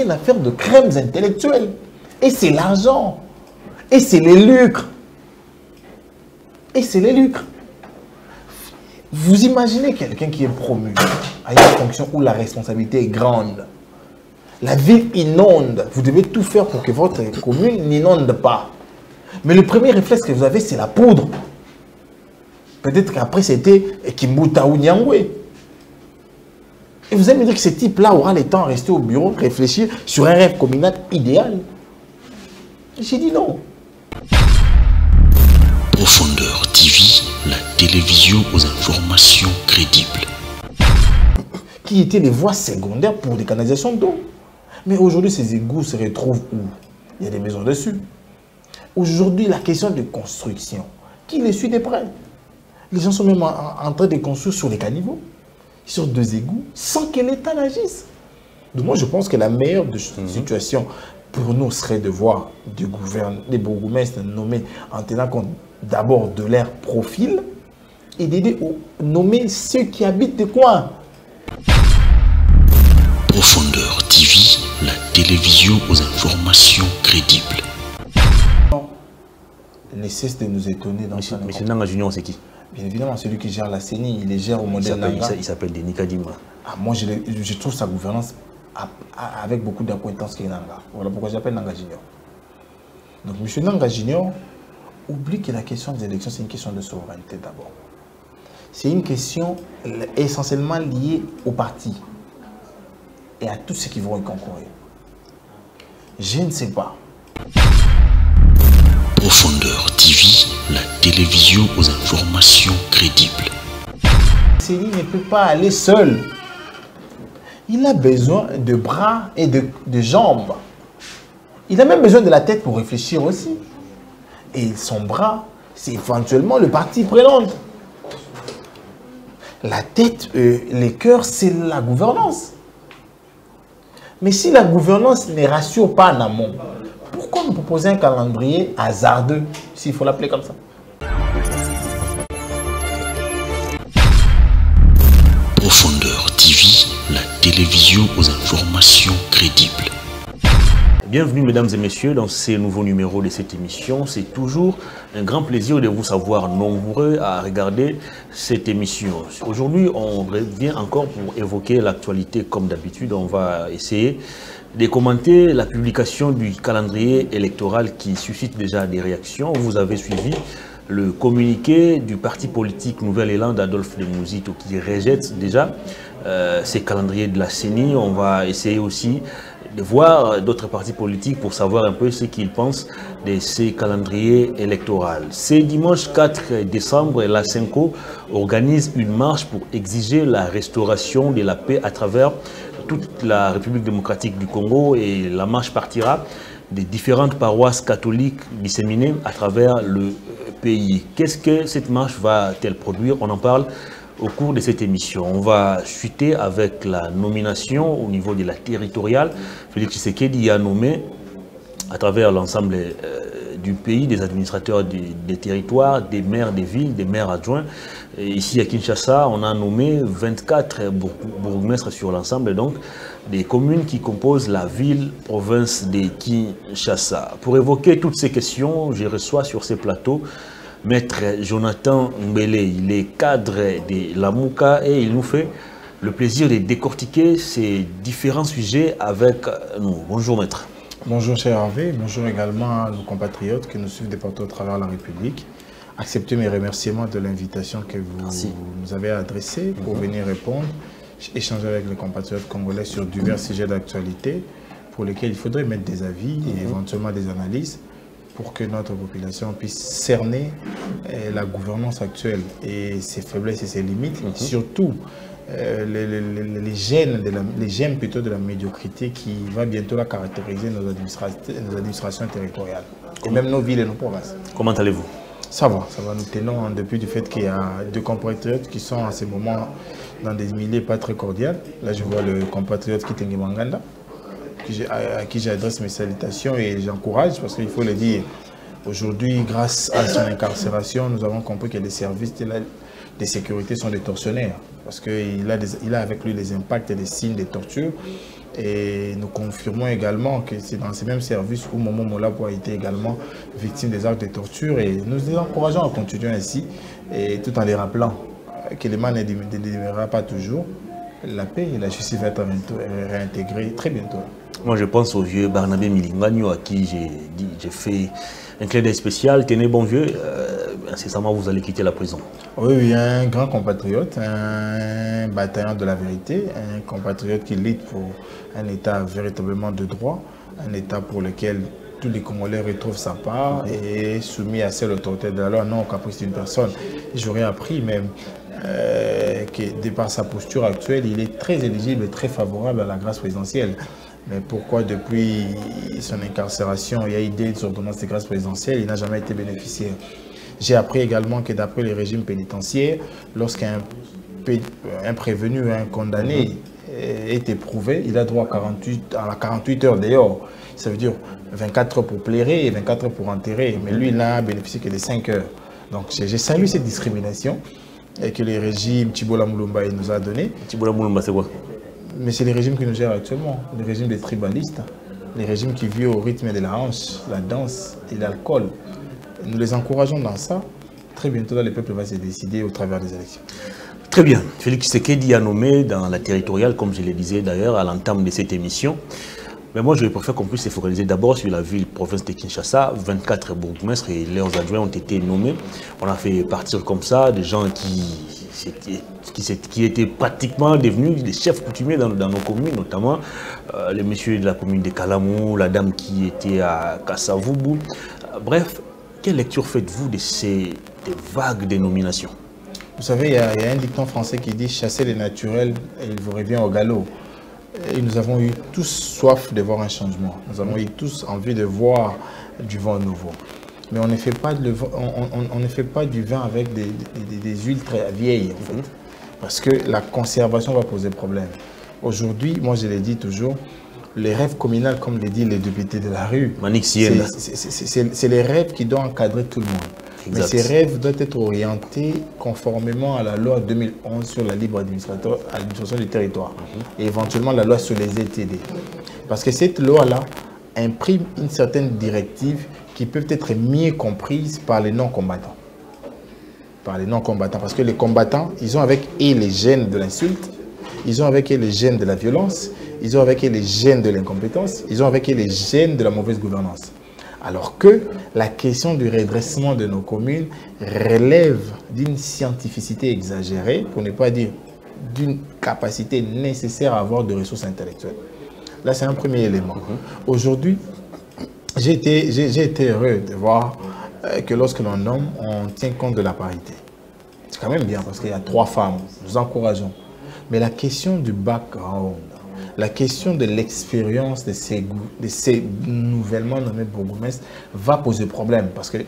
une affaire de crèmes intellectuelles. Et c'est l'argent. Et c'est les lucres. Et c'est les lucres. Vous imaginez quelqu'un qui est promu à une fonction où la responsabilité est grande. La ville inonde. Vous devez tout faire pour que votre commune n'inonde pas. Mais le premier réflexe que vous avez, c'est la poudre. Peut-être qu'après, c'était Kimbuta ou Nyangwe. Et vous allez me dire que ce type-là aura le temps de rester au bureau, réfléchir sur un rêve communal idéal. J'ai dit non. Profondeur TV, la télévision aux informations crédibles. Qui étaient les voies secondaires pour des canalisations d'eau. Mais aujourd'hui, ces égouts se retrouvent où? Il y a des maisons dessus. Aujourd'hui, la question de construction, qui les suit de près? Les gens sont même en train de construire sur les caniveaux, sur deux égouts, sans que l'État n'agisse. Donc moi, je pense que la meilleure situation pour nous serait de voir des bourgmestres nommés en tenant compte d'abord de leur profil et d'aider à nommer ceux qui habitent des coins. Profondeur TV, la télévision aux informations crédibles. Ne cesse de nous étonner dans Monsieur Nanga Junior, c'est qui? Bien évidemment, celui qui gère la CENI, il les gère au modèle Nanga. Il s'appelle Denis Kadima. Ah, moi, je trouve sa gouvernance avec beaucoup d'acquaintance qui est Nanga. Voilà pourquoi j'appelle Nanga Junior. Donc, M. Nanga Junior oublie que la question des élections, c'est une question de souveraineté d'abord. C'est une question essentiellement liée au parti et à tous ceux qui vont y concourir. Je ne sais pas. Profondeur TV, la télévision aux informations crédibles. CENI ne peut pas aller seul. Il a besoin de bras et de jambes. Il a même besoin de la tête pour réfléchir aussi. Et son bras, c'est éventuellement le parti prenante. La tête, les cœurs, c'est la gouvernance. Mais si la gouvernance ne rassure pas en amont, pourquoi nous proposer un calendrier hasardeux, s'il faut l'appeler comme ça? Profondeur TV, la télévision aux informations crédibles. Bienvenue mesdames et messieurs dans ces nouveaux numéros de cette émission. C'est toujours un grand plaisir de vous savoir nombreux à regarder cette émission. Aujourd'hui, on revient encore pour évoquer l'actualité comme d'habitude. On va essayer de commenter la publication du calendrier électoral qui suscite déjà des réactions. Vous avez suivi le communiqué du parti politique Nouvel Élan d'Adolphe Demuzito qui rejette déjà ces calendriers de la CENI. On va essayer aussi de voir d'autres partis politiques pour savoir un peu ce qu'ils pensent de ces calendriers électoraux. C'est dimanche 4 décembre, la CENCO organise une marche pour exiger la restauration de la paix à travers toute la République démocratique du Congo, et la marche partira des différentes paroisses catholiques disséminées à travers le pays. Qu'est-ce que cette marche va-t-elle produire? On en parle au cours de cette émission. On va chuter avec la nomination au niveau de la territoriale. Félix Tshisekedi a nommé à travers l'ensemble du pays des administrateurs des territoires, des maires des villes, des maires adjoints. Et ici à Kinshasa, on a nommé 24 bourgmestres sur l'ensemble donc des communes qui composent la ville-province de Kinshasa. Pour évoquer toutes ces questions, je reçois sur ces plateaux Maître Jonathan Mbele. Il est cadre de la Mouka et il nous fait le plaisir de décortiquer ces différents sujets avec nous. Bonjour Maître. Bonjour cher Hervé, bonjour également à nos compatriotes qui nous suivent de partout à travers la République. Acceptez mes remerciements de l'invitation que vous nous avez adressée pour venir répondre, échanger avec les compatriotes congolais sur divers sujets d'actualité pour lesquels il faudrait mettre des avis et éventuellement des analyses pour que notre population puisse cerner la gouvernance actuelle et ses faiblesses et ses limites, surtout les gènes plutôt de la médiocrité qui va bientôt la caractériser nos administrations territoriales, et même nos villes et nos provinces. Comment allez-vous? Ça va, nous tenons depuis du fait qu'il y a deux compatriotes qui sont à ce moment dans des milieux pas très cordiaux. Là, je vois le compatriote Kitenge Manganda, à qui j'adresse mes salutations et j'encourage, parce qu'il faut le dire, aujourd'hui, grâce à son incarcération, nous avons compris que les services de sécurité sont des tortionnaires, parce qu'il a avec lui les impacts et les signes des tortures Et nous confirmons également que c'est dans ces mêmes services où Momo Molapo a été également victime des actes de torture. Et nous les encourageons à continuer ainsi, et tout en les rappelant que les mal ne demeurera pas toujours. La paix et la justice vont être réintégrées très bientôt. Moi, je pense au vieux Barnabé Milingagno à qui j'ai fait un clin d'œil spécial. Tenez bon vieux, incessamment vous allez quitter la prison. Oui, un grand compatriote, un bataillon de la vérité, un compatriote qui lutte pour un État véritablement de droit, un État pour lequel tous les Congolais retrouvent sa part et soumis à celle autorité de la loi, non au caprice d'une personne. J'aurais appris même que, de par sa posture actuelle, il est très éligible et très favorable à la grâce présidentielle. Mais pourquoi depuis son incarcération, il y a eu des ordonnances de grâce présidentielle, il n'a jamais été bénéficiaire? J'ai appris également que d'après les régimes pénitentiaires, lorsqu'un prévenu, un condamné est éprouvé, il a droit à 48 heures dehors. Ça veut dire 24 heures pour plairer et 24 heures pour enterrer. Mais lui, il n'a bénéficié que de 5 heures. Donc j'ai salué cette discrimination et que le régime Tibola Moulumba nous a donné. Tibola Moulumba, c'est quoi? Mais c'est les régimes qui nous gèrent actuellement, les régimes des tribalistes, les régimes qui vivent au rythme de la hanche, la danse et l'alcool. Nous les encourageons dans ça. Très bientôt, là, le peuple va se décider au travers des élections. Très bien. Félix Tshisekedi a nommé dans la territoriale, comme je le disais d'ailleurs à l'entame de cette émission. Mais moi, je préfère qu'on puisse se focaliser d'abord sur la ville-province de Kinshasa. 24 bourgmestres et leurs adjoints ont été nommés. On a fait partir comme ça des gens qui étaient pratiquement devenus des chefs coutumiers dans nos communes, notamment les messieurs de la commune de Kalamou, la dame qui était à Kassavubu. Bref, quelle lecture faites-vous de ces vagues dénominations? Vous savez, il y a un dicton français qui dit « chasser les naturels et il vous revient au galop ». Et nous avons eu tous soif de voir un changement. Nous avons eu tous envie de voir du vent nouveau. Mais on ne fait pas, du vin avec des huiles très vieilles, en fait. Parce que la conservation va poser problème. Aujourd'hui, moi je l'ai dit toujours, les rêves communaux, comme le dit les députés de la rue, c'est les rêves qui doivent encadrer tout le monde. Exact. Mais ces rêves doivent être orientés conformément à la loi 2011 sur la libre administration du territoire et éventuellement la loi sur les ETD. Parce que cette loi-là imprime une certaine directive qui peut être mieux comprise par les non-combattants. Par les non-combattants. Parce que les combattants, ils ont avec eux les gènes de l'insulte, ils ont avec eux les gènes de la violence, ils ont avec eux les gènes de l'incompétence, ils ont avec eux les gènes de la mauvaise gouvernance. Alors que la question du redressement de nos communes relève d'une scientificité exagérée, pour ne pas dire d'une capacité nécessaire à avoir de ressources intellectuelles. Là, c'est un premier élément. Aujourd'hui, j'ai été heureux de voir que lorsque l'on nomme, on tient compte de la parité. C'est quand même bien parce qu'il y a 3 femmes, nous encourageons. Mais la question du background, la question de l'expérience de ces nouvellement nommés bourgmestres va poser problème. Parce que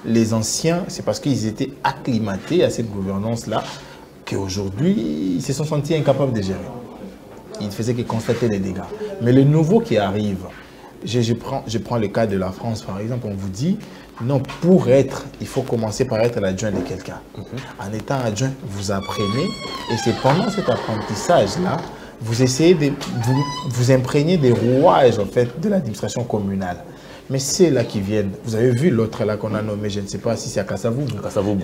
les anciens, c'est parce qu'ils étaient acclimatés à cette gouvernance-là qu'aujourd'hui, ils se sont sentis incapables de gérer. Ils ne faisaient que constater les dégâts. Mais le nouveau qui arrive, je prends le cas de la France par exemple, on vous dit, non, pour être, il faut commencer par être l'adjoint de quelqu'un. En étant adjoint, vous apprenez, et c'est pendant cet apprentissage-là, vous essayez de vous imprégner des rouages en fait, de l'administration communale. Mais c'est là qui viennent. Vous avez vu l'autre là qu'on a nommé, je ne sais pas si c'est à Kassavubu.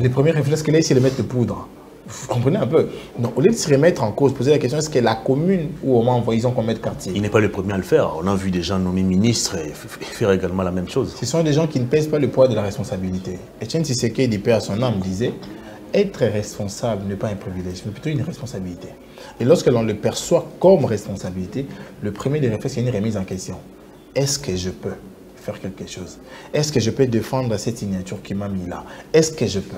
Les premiers réflexes qu'il a, c'est de mettre de poudre. Vous comprenez un peu? Donc, au lieu de se remettre en cause, poser la question, est-ce que la commune ou au moins ils ont combien de quartiers? Il n'est pas le premier à le faire. On a vu des gens nommés ministres et faire également la même chose. Ce sont des gens qui ne pèsent pas le poids de la responsabilité. Etienne Tshisekedi, paix à son âme, disait être responsable n'est pas un privilège, mais plutôt une responsabilité. Et lorsque l'on le perçoit comme responsabilité, le premier des réflexes, c'est une remise en question. Est-ce que je peux faire quelque chose? Est-ce que je peux défendre cette signature qui m'a mis là? Est-ce que je peux?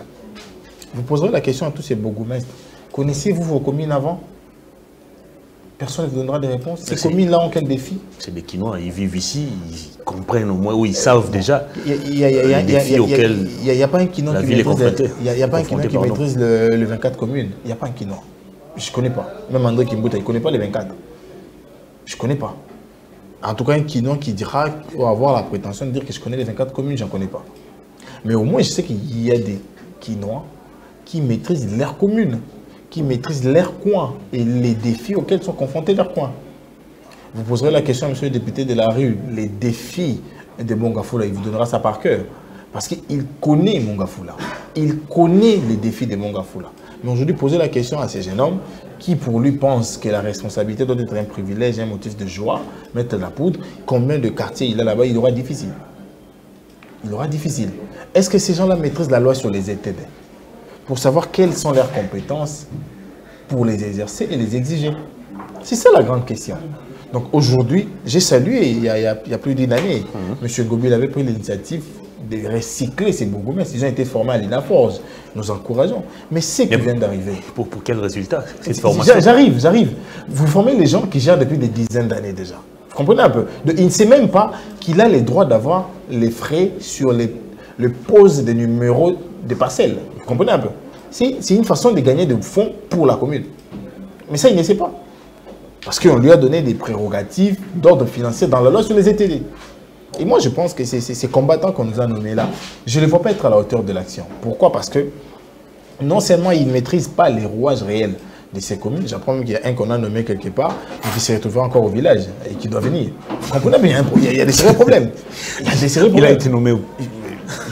Vous poserez la question à tous ces bourgmestres. Connaissez-vous vos communes avant? Personne ne vous donnera des réponses. Ces communes-là ont quel défi? C'est des Quinois, ils vivent ici, ils comprennent au moins, ou ils savent déjà les défis auxquels il n'y a pas un Quinois la qui ville est confrontée. Il n'y a pas un Quinois qui maîtrise le 24 communes. Il n'y a pas un Quinois. Je ne connais pas. Même André Kimbouta, il ne connaît pas les 24. Je ne connais pas. En tout cas, un Quinois qui dira, ou avoir la prétention de dire que je connais les 24 communes, je n'en connais pas. Mais au moins, je sais qu'il y a des Quinois qui maîtrisent leurs communes, qui maîtrisent leurs coins et les défis auxquels sont confrontés leurs coins. Vous poserez la question à monsieur le député de la rue, les défis de Mongafula, il vous donnera ça par cœur. Parce qu'il connaît Mongafula. Il connaît les défis de Mongafula. Mais aujourd'hui, posez la question à ces jeunes hommes qui, pour lui, pensent que la responsabilité doit être un privilège, un motif de joie, mettre de la poudre. Combien de quartiers il a là-bas, il aura difficile. Il aura difficile. Est-ce que ces gens-là maîtrisent la loi sur les ETD pour savoir quelles sont leurs compétences pour les exercer et les exiger? C'est ça la grande question. Donc aujourd'hui, j'ai salué, il y a plus d'une année, M. Gobil avait pris l'initiative de recycler ces bourgmestres. Ils ont été formés à l'INAFORGE. Nous encourageons. Mais c'est qui vient d'arriver. Pour quel résultat cette formation? J'arrive. Vous formez les gens qui gèrent depuis des dizaines d'années déjà. Vous comprenez un peu? Il ne sait même pas qu'il a les droits d'avoir les frais sur le pose des numéros de parcelles. Vous comprenez un peu? C'est une façon de gagner des fonds pour la commune. Mais ça, il ne sait pas. Parce qu'on lui a donné des prérogatives d'ordre financier dans la loi sur les ETD. Et moi, je pense que ces combattants qu'on nous a nommés là, je ne les vois pas être à la hauteur de l'action. Pourquoi? Parce que non seulement ils ne maîtrisent pas les rouages réels de ces communes, j'apprends même qu'il y a un qu'on a nommé quelque part et qui s'est retrouvé encore au village et qui doit venir. Vous comprenez bien, il y a des sérieux problèmes. Il a été nommé où?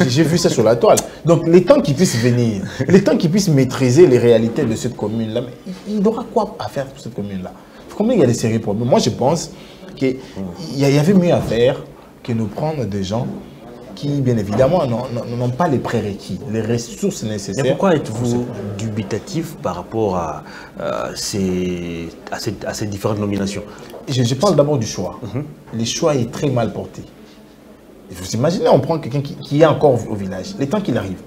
J'ai vu ça sur la toile. Donc, les temps qu'il puisse venir, les temps qu'il puisse maîtriser les réalités de cette commune-là, il aura quoi à faire pour cette commune-là? Vous comprenez, il y a des sérieux problèmes. Moi, je pense qu'il y avait mieux à faire que nous prendre des gens qui, bien évidemment, n'ont pas les prérequis, les ressources nécessaires. Mais pourquoi êtes-vous dubitatif par rapport à ces différentes nominations? Je parle d'abord du choix. Le choix est très mal porté. Vous imaginez, on prend quelqu'un qui est encore au village, le temps qu'il arrive.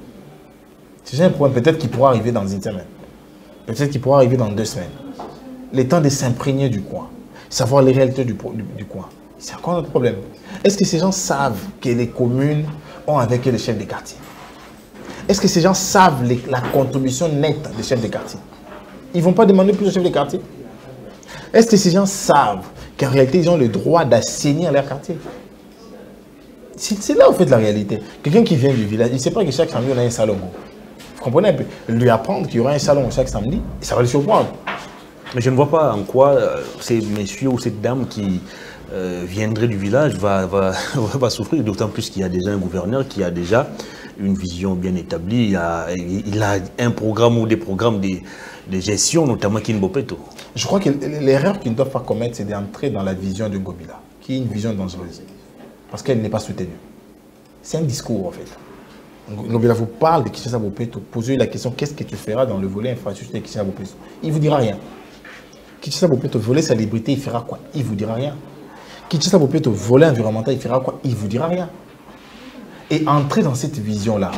C'est un problème, peut-être qu'il pourra arriver dans une semaine. Peut-être qu'il pourra arriver dans 2 semaines. Le temps de s'imprégner du coin, savoir les réalités du coin. C'est encore notre problème. Est-ce que ces gens savent que les communes ont avec eux les chefs de quartier? Est-ce que ces gens savent la contribution nette des chefs de quartier? Ils ne vont pas demander plus aux chefs de quartier? Est-ce que ces gens savent qu'en réalité, ils ont le droit d'assainir leur quartier? C'est là, en fait, la réalité. Quelqu'un qui vient du village, il ne sait pas que chaque samedi, on a un salon. Vous comprenez un peu? Lui apprendre qu'il y aura un salon chaque samedi, ça va le surprendre. Mais je ne vois pas en quoi ces messieurs ou cette dame qui viendrait du village va souffrir, d'autant plus qu'il y a déjà un gouverneur qui a déjà une vision bien établie. Il a un programme ou des programmes de gestion, notamment Kinbopeto. Je crois que l'erreur qu'ils ne doivent pas commettre, c'est d'entrer dans la vision de Ngobila, qui est une vision dangereuse, parce qu'elle n'est pas soutenue. C'est un discours, en fait. Ngobila vous parle de Kinshasa Bopeto, posez la question, qu'est-ce que tu feras dans le volet infrastructure de Kinshasa Bopeto? Il ne vous dira rien. Kinshasa Bopeto, voler sa liberté, il fera quoi? Il ne vous dira rien. Kinshasa Bopeto, volet environnemental, il fera quoi? Il ne vous dira rien. Et entrer dans cette vision-là,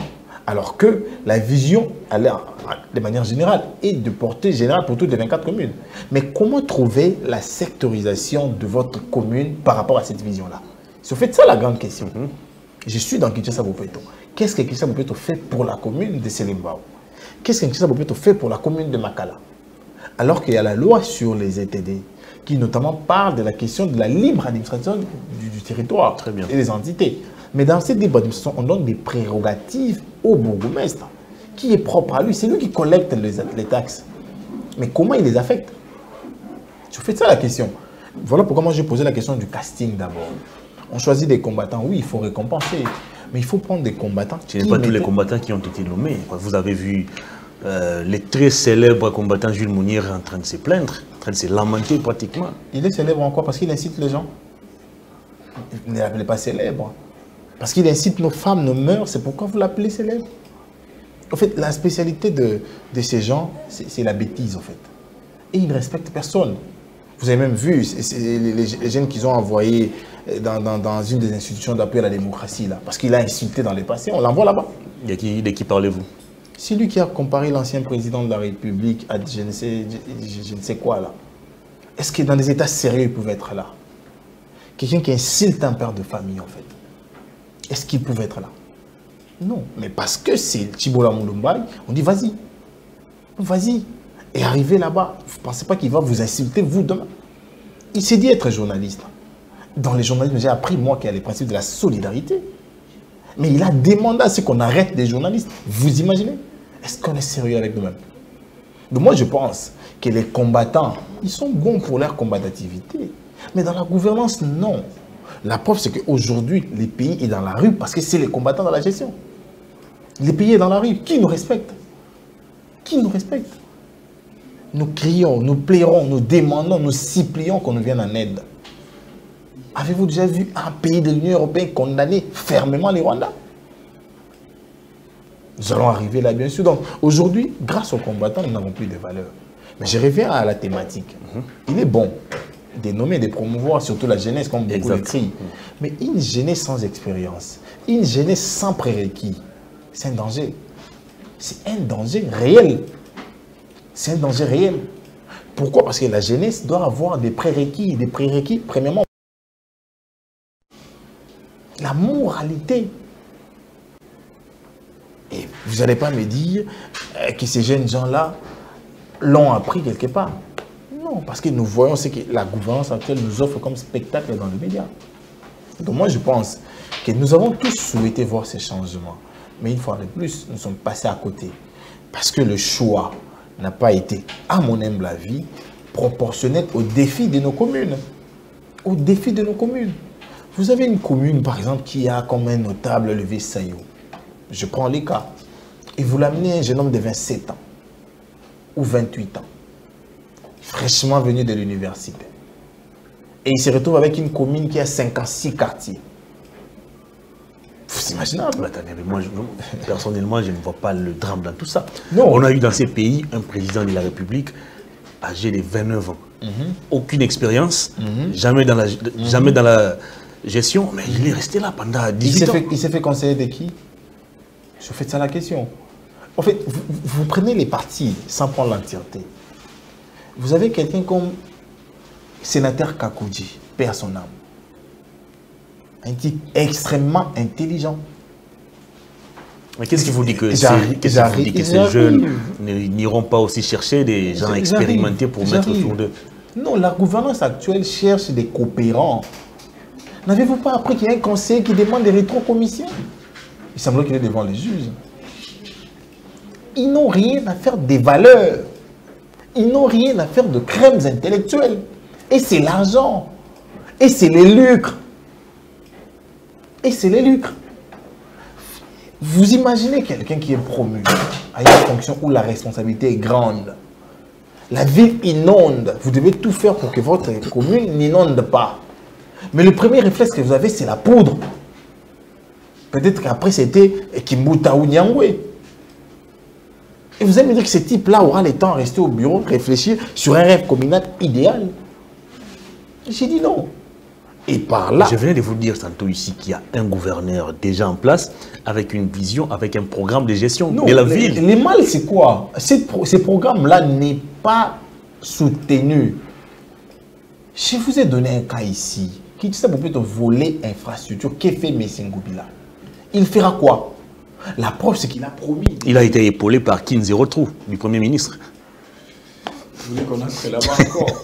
alors que la vision, de manière générale, est de portée générale pour toutes les 24 communes. Mais comment trouver la sectorisation de votre commune par rapport à cette vision-là? C'est en fait ça la grande question. Je suis dans Kinshasa Bopeto. Qu'est-ce que Kinshasa Bopeto fait pour la commune de Selimbao? Qu'est-ce que Kinshasa Bopeto fait pour la commune de Makala? Alors qu'il y a la loi sur les ETD, qui notamment parle de la question de la libre administration du territoire et des entités. Mais dans cette libre administration, on donne des prérogatives au bourgmestre, qui est propre à lui. C'est lui qui collecte les taxes. Mais comment il les affecte? Je fais ça la question. Voilà pourquoi moi j'ai posé la question du casting d'abord. On choisit des combattants, oui, il faut récompenser. Mais il faut prendre des combattants. Ce n'est pas tous les combattants qui ont été nommés. Vous avez vu les très célèbres combattants Jules Mounier en train de se plaindre, en train de se lamenter pratiquement. Il est célèbre encore parce qu'il incite les gens. Ne l'appelez pas célèbre. Parce qu'il incite nos femmes, nos mœurs, c'est pourquoi vous l'appelez célèbre. En fait, la spécialité de ces gens, c'est la bêtise, en fait. Et ils ne respectent personne. Vous avez même vu les jeunes qu'ils ont envoyés dans une des institutions d'appui à la démocratie, là, parce qu'il a insulté dans le passé, on l'envoie là-bas. De qui parlez-vous? C'est lui qui a comparé l'ancien président de la République à je ne sais quoi, là. Est-ce que dans des états sérieux, il pouvait être là? Quelqu'un qui insulte un père de famille, en fait. Est-ce qu'il pouvait être là? Non. Mais parce que c'est Tibola Moulumbaï, on dit vas-y. Vas-y. Et arrivé là-bas, vous ne pensez pas qu'il va vous insulter, vous, demain? Il s'est dit être journaliste. Dans les journalistes, j'ai appris, moi, qu'il y a les principes de la solidarité. Mais il a demandé à ce qu'on arrête des journalistes. Vous imaginez? Est-ce qu'on est sérieux avec nous-mêmes? Donc moi, je pense que les combattants, ils sont bons pour leur combativité. Mais dans la gouvernance, non. La preuve, c'est qu'aujourd'hui, le pays est dans la rue parce que c'est les combattants dans la gestion. Le pays est dans la rue. Qui nous respecte? Qui nous respecte? Nous crions, nous plairons, nous demandons, nous supplions qu'on nous vienne en aide. Avez-vous déjà vu un pays de l'Union européenne condamner fermement les Rwandais? Nous allons arriver là, bien sûr. Donc, aujourd'hui, grâce aux combattants, nous n'avons plus de valeur. Mais je reviens à la thématique. Il est bon de nommer, de promouvoir, surtout la jeunesse, comme beaucoup le crient. Mais une jeunesse sans expérience, une jeunesse sans prérequis, c'est un danger. C'est un danger réel. C'est un danger réel. Pourquoi? Parce que la jeunesse doit avoir des prérequis. Des prérequis, premièrement, la moralité. Et vous n'allez pas me dire que ces jeunes gens-là l'ont appris quelque part. Non, parce que nous voyons ce que la gouvernance actuelle nous offre comme spectacle dans les médias. Donc moi, je pense que nous avons tous souhaité voir ces changements. Mais une fois de plus, nous sommes passés à côté. Parce que le choix n'a pas été, à mon humble avis, proportionnel aux défis de nos communes. Aux défis de nos communes. Vous avez une commune, par exemple, qui a comme un notable Levé Sayo. Je prends les cas. Et vous l'amenez un jeune homme de 27 ans ou 28 ans, fraîchement venu de l'université. Et il se retrouve avec une commune qui a 56 quartiers. C'est imaginable. Attendez, mais moi, personnellement, je ne vois pas le drame dans tout ça. Non. On a eu dans ces pays un président de la République âgé de 29 ans. Aucune expérience, jamais dans la gestion, mais il est resté là pendant 18 ans. Il s'est fait conseiller de qui? Je fais ça la question. En fait, vous prenez les partis sans prendre l'entièreté. Vous avez quelqu'un comme sénateur Kakouji, paix à son âme. Un type extrêmement intelligent. Mais qu'est-ce qui vous dit que ces jeunes n'iront pas aussi chercher des gens expérimentés pour mettre autour d'eux? Non, la gouvernance actuelle cherche des coopérants. N'avez-vous pas appris qu'il y a un conseiller qui demande des rétrocommissions? Il semble qu'il est devant les juges. Ils n'ont rien à faire des valeurs. Ils n'ont rien à faire de crèmes intellectuelles. Et c'est l'argent. Et c'est les lucres. Et c'est les lucres. Vous imaginez quelqu'un qui est promu à une fonction où la responsabilité est grande. La ville inonde. Vous devez tout faire pour que votre commune n'inonde pas. Mais le premier réflexe que vous avez, c'est la poudre. Peut-être qu'après, c'était Kimbuta ou Nyangwe. Et vous allez me dire que ce type-là aura le temps à rester au bureau, réfléchir sur un rêve communal idéal. J'ai dit non. Et par là... Je venais de vous dire tantôt ici qu'il y a un gouverneur déjà en place, avec une vision, avec un programme de gestion de la ville. Les mal, c'est quoi? Ces programmes-là n'est pas soutenu. Je vous ai donné un cas ici, qui sait peut-être voler infrastructure. Qu'est fait Messing Ngobila? Il fera quoi? La preuve, c'est qu'il a promis. Il a été épaulé par Kinzero Trou, du Premier ministre. Vous voulez qu'on entre là-bas encore?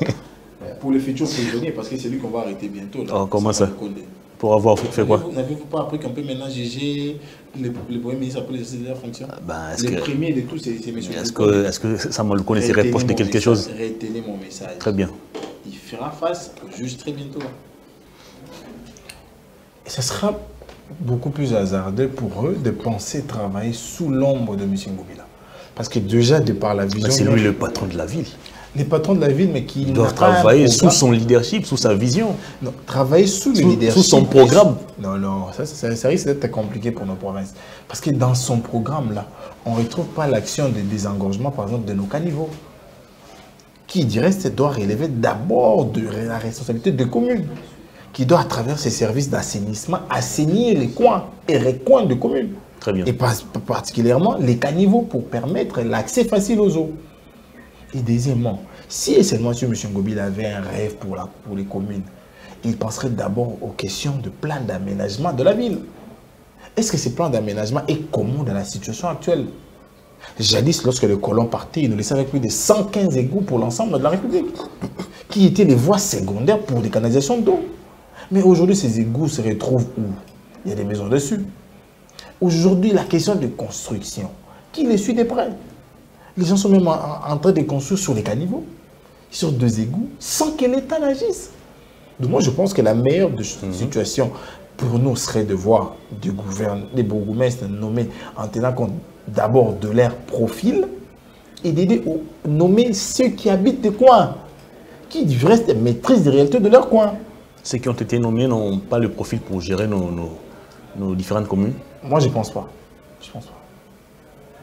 Pour les futurs prisonniers, parce que c'est lui qu'on va arrêter bientôt. Là, oh, comment ça? Pour avoir fait quoi? N'avez-vous pas appris qu'on peut maintenant juger le Premier ministre après l'exercice de la fonction? Le premier de tous, c'est M. Est-ce que Samuel Kone serait proche de quelque chose? Retenez mon message. Très bien. Il fera face au juge très bientôt. Et ce sera beaucoup plus hasardeux pour eux de penser travailler sous l'ombre de M. Ngobila. Parce que déjà, de par la vision... C'est lui le patron de la ville. Les patrons de la ville, mais qui doivent travailler sous son leadership, sous sa vision. Non, travailler sous le leadership. Sous son programme. Non, ça risque d'être compliqué pour nos provinces. Parce que dans son programme-là, on ne retrouve pas l'action de désengorgement, par exemple, de nos caniveaux. Qui, du reste, doit relever d'abord de la responsabilité des communes. Qui doit, à travers ses services d'assainissement, assainir les coins et recoins de communes. Très bien. Et particulièrement les caniveaux pour permettre l'accès facile aux eaux. Et deuxièmement, si et seulement M. Ngobila avait un rêve pour les communes, il penserait d'abord aux questions de plan d'aménagement de la ville. Est-ce que ce plan d'aménagement est commun dans la situation actuelle? Jadis, lorsque le colon partait, il nous laissait avec plus de 115 égouts pour l'ensemble de la République, qui étaient les voies secondaires pour des canalisations d'eau. Mais aujourd'hui, ces égouts se retrouvent où? Il y a des maisons dessus. Aujourd'hui, la question de construction, qui les suit de près? Les gens sont même en train de construire sur les caniveaux, sur 2 égouts, sans que l'État n'agisse. Donc moi, je pense que la meilleure situation pour nous serait de voir des bourgmestres nommés en tenant compte d'abord de leur profil et d'aider à nommer ceux qui habitent des coins, qui du reste maîtrisent les réalités de leur coin. Ceux qui ont été nommés n'ont pas le profil pour gérer nos différentes communes? Moi, je ne pense pas. Je pense pas.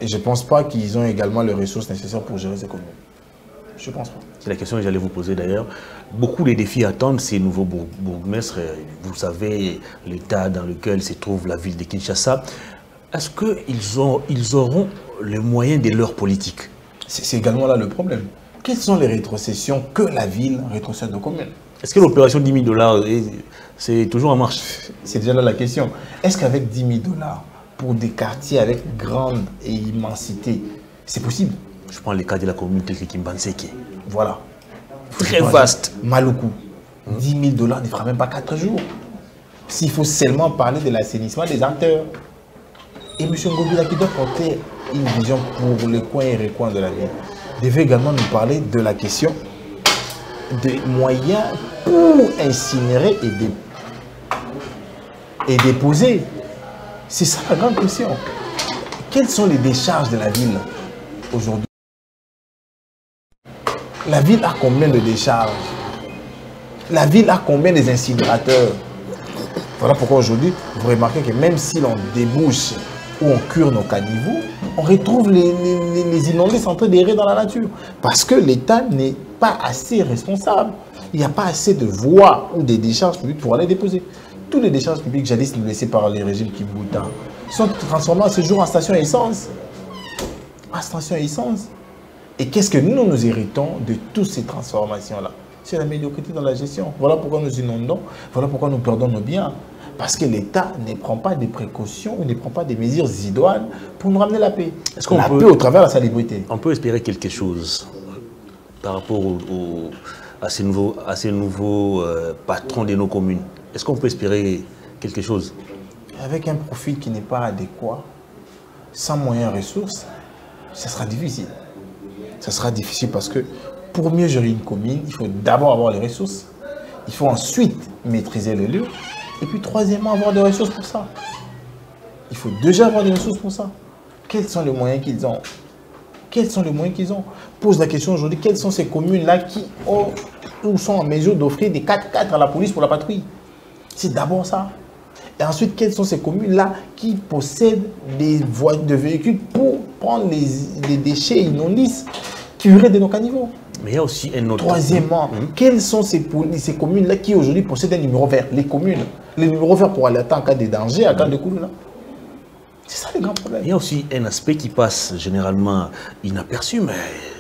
Et je ne pense pas qu'ils ont également les ressources nécessaires pour gérer ces communes. Je ne pense pas. C'est la question que j'allais vous poser d'ailleurs. Beaucoup de défis attendent ces nouveaux bourgmestres. Vous savez, l'état dans lequel se trouve la ville de Kinshasa. Est-ce qu'ils auront les moyens de leur politique? C'est également là le problème. Quelles sont les rétrocessions que la ville rétrocède aux communes? Est-ce que l'opération 10 000 $, c'est toujours en marche? C'est déjà là la question. Est-ce qu'avec 10 000 $ pour des quartiers avec grande et immensité, c'est possible? Je prends le cas de la commune telle que Kimbanseke. Voilà. Très vaste. Maluku. 10 000 $ ne fera même pas 4 jours. S'il faut seulement parler de l'assainissement des acteurs. Et M. Ngobila, qui doit porter une vision pour les coins et recoins de la ville, devait également nous parler de la question des moyens pour incinérer et déposer. C'est ça la grande question. Quelles sont les décharges de la ville aujourd'hui? La ville a combien de décharges? La ville a combien d'incinérateurs? Voilà pourquoi aujourd'hui, vous remarquez que même si l'on débouche ou on cure nos caniveaux, on retrouve les inondés en train d'errer dans la nature. Parce que l'État n'est pas assez responsable. Il n'y a pas assez de voies ou des décharges publiques pour aller déposer. Toutes les décharges publiques jadis laissées par les régimes Kimbuta sont transformées à ce jour en station essence. En station essence. Et qu'est-ce que nous héritons de toutes ces transformations-là? C'est la médiocrité dans la gestion. Voilà pourquoi nous inondons, voilà pourquoi nous perdons nos biens. Parce que l'État ne prend pas des précautions ou ne prend pas des mesures idoines pour nous ramener la paix. Est-ce qu'on peut, au travers de la salubrité? On peut espérer quelque chose par rapport à ces nouveaux patrons de nos communes. Est-ce qu'on peut espérer quelque chose? Avec un profil qui n'est pas adéquat, sans moyens et ressources, ça sera difficile. Ça sera difficile parce que pour mieux gérer une commune, il faut d'abord avoir les ressources. Il faut ensuite maîtriser les lieux. Et puis troisièmement, avoir des ressources pour ça. Il faut déjà avoir des ressources pour ça. Quels sont les moyens qu'ils ont? Quels sont les moyens qu'ils ont? Pose la question aujourd'hui, quelles sont ces communes-là qui sont en mesure d'offrir des 4x4 à la police pour la patrouille? C'est d'abord ça. Et ensuite, quelles sont ces communes-là qui possèdent des voies de véhicules pour prendre les déchets inondices curés de nos caniveaux? Mais il y a aussi un autre... Troisièmement, quelles sont ces communes-là qui aujourd'hui possèdent un numéro vert? Les communes. Les numéros verts pour alerter en cas de danger, en cas de coup. C'est ça le grand problème. Il y a aussi un aspect qui passe généralement inaperçu, mais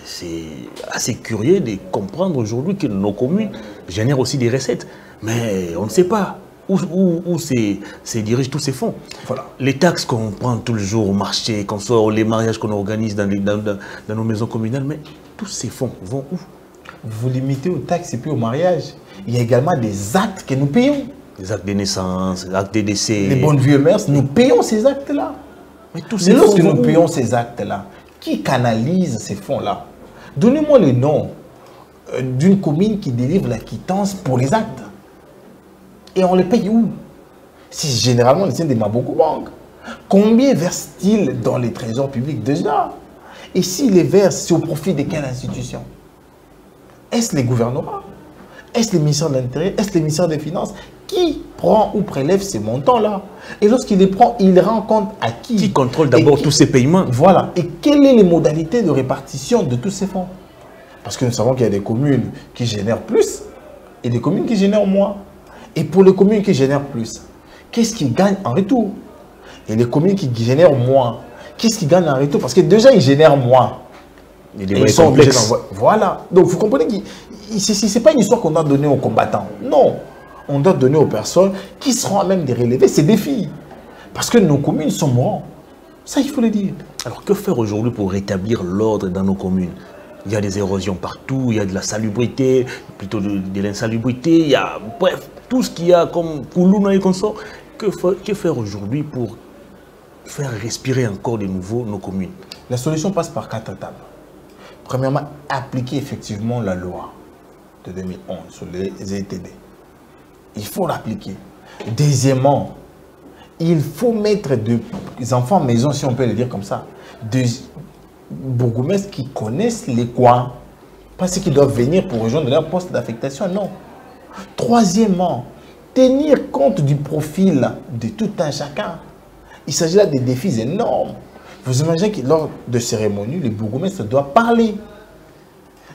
c'est assez curieux de comprendre aujourd'hui que nos communes génèrent aussi des recettes. Mais on ne sait pas où se dirigent tous ces fonds. Voilà. Les taxes qu'on prend tous les jours au marché, qu'on sort, les mariages qu'on organise dans nos maisons communales, mais tous ces fonds vont où? Vous limitez aux taxes et puis au mariage. Il y a également des actes que nous payons. Des actes de naissance, des actes de décès. Les bonnes vieux mœurs, nous payons ces actes-là. Mais lorsque nous payons ces actes-là, qui canalise ces fonds-là? Donnez-moi le nom d'une commune qui délivre la quittance pour les actes. Et on les paye où? Si généralement, on tient des Maboko Bank. Combien verse-t-il dans les trésors publics déjà? Et s'il les verse, c'est au profit de quelle institution? Est-ce les gouvernements? Est-ce les ministères de l'Intérieur? Est-ce les ministères des Finances? Qui prend ou prélève ces montants-là? Et lorsqu'il les prend, il les rend compte à qui? Qui contrôle d'abord tous ces paiements? Voilà. Et quelles sont les modalités de répartition de tous ces fonds? Parce que nous savons qu'il y a des communes qui génèrent plus et des communes qui génèrent moins. Et pour les communes qui génèrent plus, qu'est-ce qu'ils gagnent en retour? Et les communes qui génèrent moins, qu'est-ce qu'ils gagnent en retour? Parce que déjà, ils génèrent moins. Ils sont complexes. Voilà. Donc, vous comprenez que ce n'est pas une histoire qu'on doit donner aux combattants. Non. On doit donner aux personnes qui seront à même de relever ces défis. Parce que nos communes sont mourants. Ça, il faut le dire. Alors, que faire aujourd'hui pour rétablir l'ordre dans nos communes? Il y a des érosions partout, il y a de la salubrité, plutôt de l'insalubrité, il y a, bref, tout ce qu'il y a comme Koulouna et consort. Que faire aujourd'hui pour faire respirer encore de nouveau nos communes? La solution passe par 4 étapes. Premièrement, appliquer effectivement la loi de 2011 sur les ETD. Il faut l'appliquer. Deuxièmement, il faut mettre des enfants maison, si on peut le dire comme ça, des bourgmestres qui connaissent les coins. Pas ceux qui doivent venir pour rejoindre leur poste d'affectation, non. Troisièmement, tenir compte du profil de tout un chacun. Il s'agit là de défis énormes. Vous imaginez que lors de cérémonies, les bourgmestres doivent parler.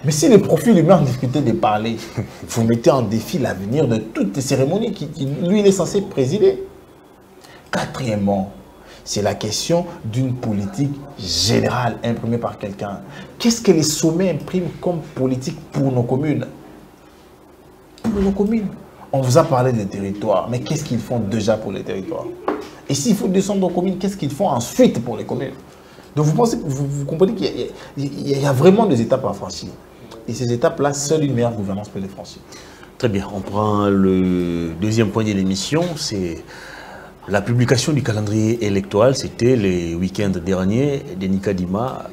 Mais si le profil lui met en difficulté de parler, vous mettez en défi l'avenir de toutes les cérémonies qui lui, il est censé présider. Quatrièmement, c'est la question d'une politique générale imprimée par quelqu'un. Qu'est-ce que les sommets impriment comme politique pour nos communes? Pour nos communes. On vous a parlé des territoires, mais qu'est-ce qu'ils font déjà pour les territoires? Et s'il faut descendre aux communes, qu'est-ce qu'ils font ensuite pour les communes? Donc vous comprenez qu'il y a vraiment des étapes à franchir. Et ces étapes-là, seule une meilleure gouvernance peut les franchir. Très bien, on prend le deuxième point de l'émission, c'est la publication du calendrier électoral. C'était le week-end dernier. Denis Kadima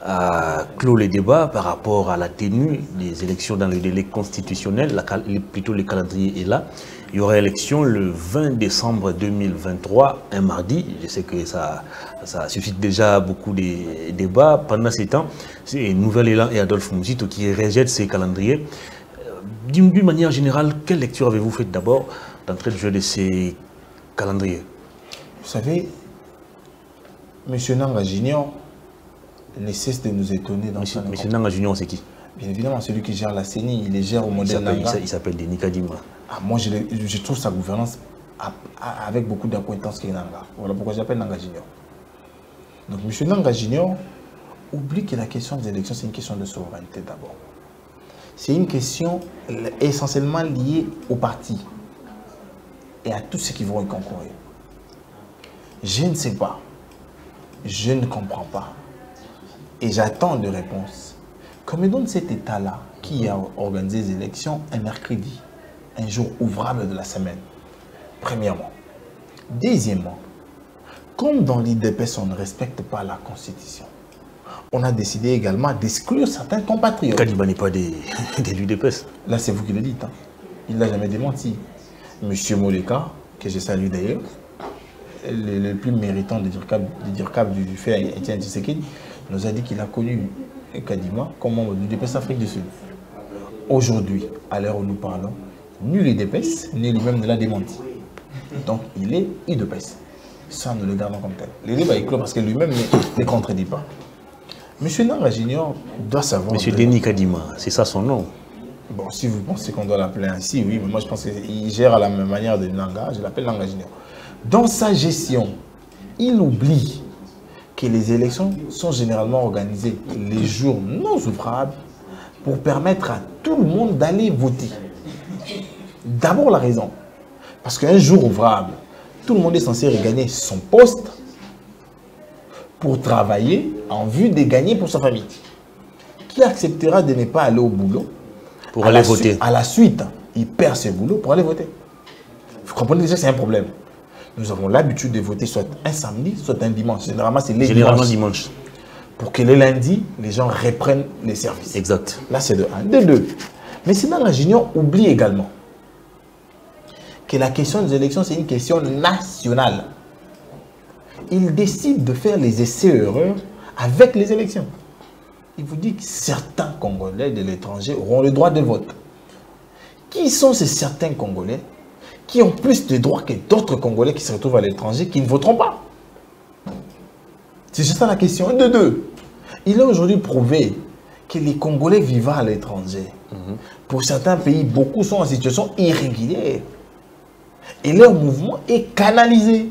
a clos les débats par rapport à la tenue des élections dans le délai constitutionnel. Plutôt le calendrier est là. Il y aura élection le 20 décembre 2023, un mardi. Je sais que ça suscite déjà beaucoup de débats. Pendant ces temps, c'est Nouvel Élan et Adolphe Mouzito qui rejettent ces calendriers. D'une manière générale, quelle lecture avez-vous faite d'abord d'entrée de jeu de ces calendriers? Vous savez, M. Nanga Junior ne cesse de nous étonner dans son... M. Nanga Junior, c'est qui? Bien évidemment, celui qui gère la CENI, il les gère au modèle Nanga. Il s'appelle Denis Kadima. Moi, je trouve sa gouvernance avec beaucoup d'acquaintance qui est Nanga. Voilà pourquoi j'appelle Nanga Junior. Donc, M. Nanga Junior oublie que la question des élections, c'est une question de souveraineté d'abord. C'est une question essentiellement liée au parti et à tous ceux qui vont y concourir. Je ne sais pas, je ne comprends pas et j'attends des réponses. Comme dans cet État-là qui a organisé les élections un mercredi, un jour ouvrable de la semaine, premièrement. Deuxièmement, comme dans l'IDPS, on ne respecte pas la Constitution, on a décidé également d'exclure certains compatriotes. Kadima n'est pas de l'UDPS. Là, c'est vous qui le dites. Hein. Il ne l'a jamais démenti. Monsieur Moleka, que je salue d'ailleurs, le plus méritant de DIRCAP du fait Etienne Tshisekedi, nous a dit qu'il a connu Kadima comme membre du UDPS Afrique du Sud. Aujourd'hui, à l'heure où nous parlons, nul UDPS, ni lui-même ne l'a démenti. Donc, il est UDPS. Ça, nous le gardons comme tel. Le débat est clos parce que lui-même ne contredit pas. Monsieur Nanga Junior doit savoir... Monsieur Denis Kadima, c'est ça son nom? Bon, si vous pensez qu'on doit l'appeler ainsi, oui, mais moi je pense qu'il gère à la même manière de Nanga, je l'appelle Nanga Junior. Dans sa gestion, il oublie que les élections sont généralement organisées les jours non ouvrables pour permettre à tout le monde d'aller voter. D'abord la raison, parce qu'un jour ouvrable, tout le monde est censé regagner son poste pour travailler en vue de gagner pour sa famille. Qui acceptera de ne pas aller au boulot pour aller voter? À la suite, il perd ses boulots pour aller voter. Vous comprenez déjà que c'est un problème. Nous avons l'habitude de voter soit un samedi, soit un dimanche. Généralement, c'est les dimanche. Pour que le lundi, les gens reprennent les services. Exact. Là, c'est de 1. De 2. Mais sinon, la Junior oublie également que la question des élections, c'est une question nationale. Il décide de faire les essais-erreurs avec les élections. Il vous dit que certains Congolais de l'étranger auront le droit de vote. Qui sont ces certains Congolais qui ont plus de droits que d'autres Congolais qui se retrouvent à l'étranger qui ne voteront pas? C'est juste ça la question. De 2. Il a aujourd'hui prouvé que les Congolais vivant à l'étranger, pour certains pays, beaucoup sont en situation irrégulière. Et leur mouvement est canalisé.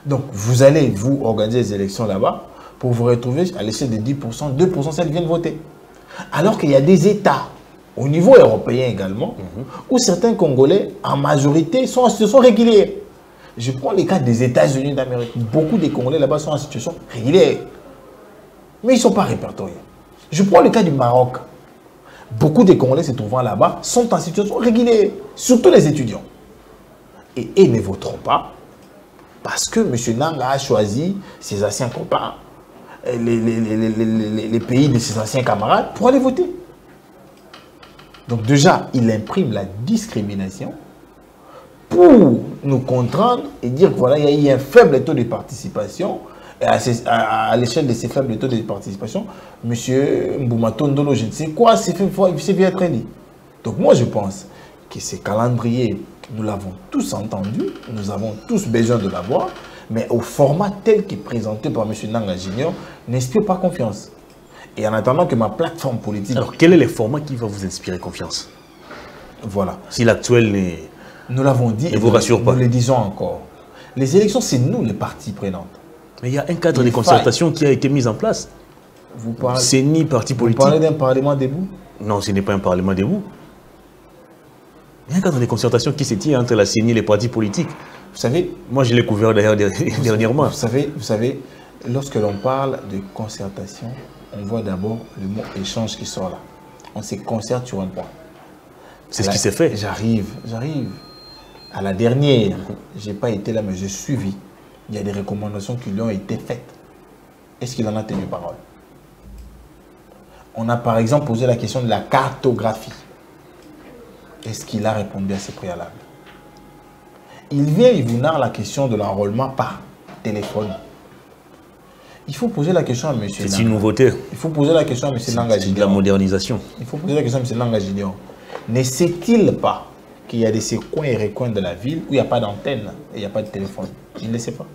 Donc, vous allez, vous, organiser les élections là-bas pour vous retrouver à l'échelle de 10%, 2% celles viennent voter. Alors qu'il y a des États, au niveau européen également, où certains Congolais, en majorité, sont en situation régulière. Je prends le cas des États-Unis d'Amérique. Beaucoup des Congolais là-bas sont en situation régulière. Mais ils ne sont pas répertoriés. Je prends le cas du Maroc. Beaucoup des Congolais se trouvant là-bas sont en situation régulière, surtout les étudiants. Et ils ne voteront pas parce que M. Nanga a choisi ses anciens copains, les pays de ses anciens camarades pour aller voter. Donc déjà, il imprime la discrimination pour nous contraindre et dire que voilà, il y a eu un faible taux de participation. Et à l'échelle de ces faibles taux de participation, M. Mboumato Ndolo, je ne sais quoi, c'est bien être élu. Donc moi, je pense que ces calendriers, nous l'avons tous entendu, nous avons tous besoin de l'avoir, mais au format tel qu'il est présenté par M. Nanga Junior, n'inspire pas confiance. Et en attendant que ma plateforme politique... Alors, quel est le format qui va vous inspirer confiance? Voilà. Si l'actuel n'est... Nous l'avons dit ne vous rassure pas. Nous le disons encore. Les élections, c'est nous les parties prenantes. Mais il y a un cadre de concertation qui a été mis en place. C'est ni parti politique. Vous parlez d'un parlement debout? Non, ce n'est pas un parlement debout. Il y a un cadre de concertation qui se tient entre la CENI et les partis politiques. Vous savez... Moi, je l'ai couvert d'ailleurs dernièrement. Vous savez, lorsque l'on parle de concertation, on voit d'abord le mot échange qui sort là. On se concerte sur un point. C'est ce qui s'est fait. J'arrive. À la dernière, je n'ai pas été là, mais j'ai suivi. Il y a des recommandations qui lui ont été faites. Est-ce qu'il en a tenu parole? On a par exemple posé la question de la cartographie. Est-ce qu'il a répondu à ces préalables? Il vient et vous narre la question de l'enrôlement par téléphone. Il faut poser la question à M. Nanga. C'est une nouveauté. Il faut poser la question à M. Nanga Junior. C'est de la modernisation. Il faut poser la question à M. Nanga Junior. Ne sait-il pas qu'il y a ces coins et recoins de la ville où il n'y a pas d'antenne et il n'y a pas de téléphone? Il ne le sait pas.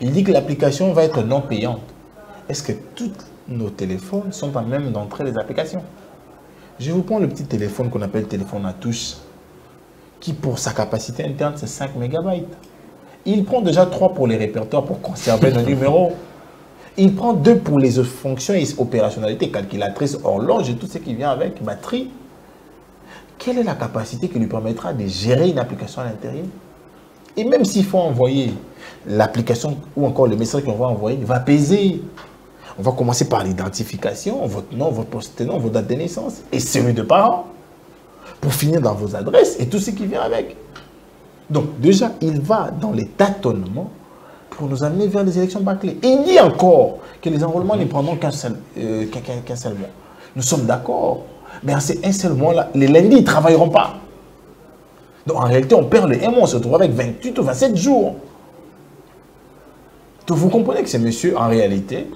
Il dit que l'application va être non payante. Est-ce que tous nos téléphones sont à même d'entrer les applications? Je vous prends le petit téléphone qu'on appelle téléphone à touche, qui pour sa capacité interne, c'est 5 MB. Il prend déjà 3 pour les répertoires pour conserver nos numéros. Il prend 2 pour les fonctions et opérationnalités, calculatrice, horloge et tout ce qui vient avec, batterie. Quelle est la capacité qui lui permettra de gérer une application à l'intérieur? Et même s'il faut envoyer l'application ou encore le message qu'on va envoyer, il va peser. On va commencer par l'identification, votre nom, votre post-nom, votre date de naissance et celui de parents, pour finir dans vos adresses et tout ce qui vient avec. Donc déjà, il va dans les tâtonnements pour nous amener vers les élections bâclées. Et il dit encore que les enrôlements ne prendront qu'un seul mois. Nous sommes d'accord. Mais en ces un seul mois-là, les lundis, ils ne travailleront pas. Donc en réalité, on perd le 1 mois, on se retrouve avec 28 ou 27 jours. Donc vous comprenez que ce monsieur, en réalité,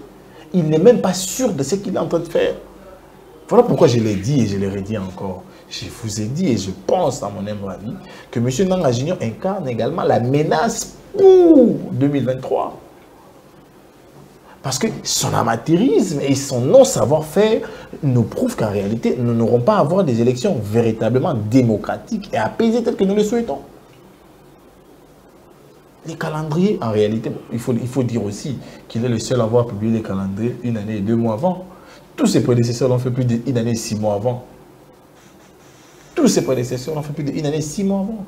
il n'est même pas sûr de ce qu'il est en train de faire. Voilà pourquoi je l'ai dit et je le redis encore. Je vous ai dit et je pense, à mon humble avis, que M. Nanga Junior incarne également la menace pour 2023. Parce que son amateurisme et son non-savoir-faire nous prouvent qu'en réalité, nous n'aurons pas à avoir des élections véritablement démocratiques et apaisées telles que nous le souhaitons. Les calendriers, en réalité, il faut dire aussi qu'il est le seul à avoir publié les calendriers 1 année et 2 mois avant. Tous ses prédécesseurs l'ont fait plus d'1 année et 6 mois avant. Tous ses prédécesseurs l'ont fait plus d'1 année et 6 mois avant.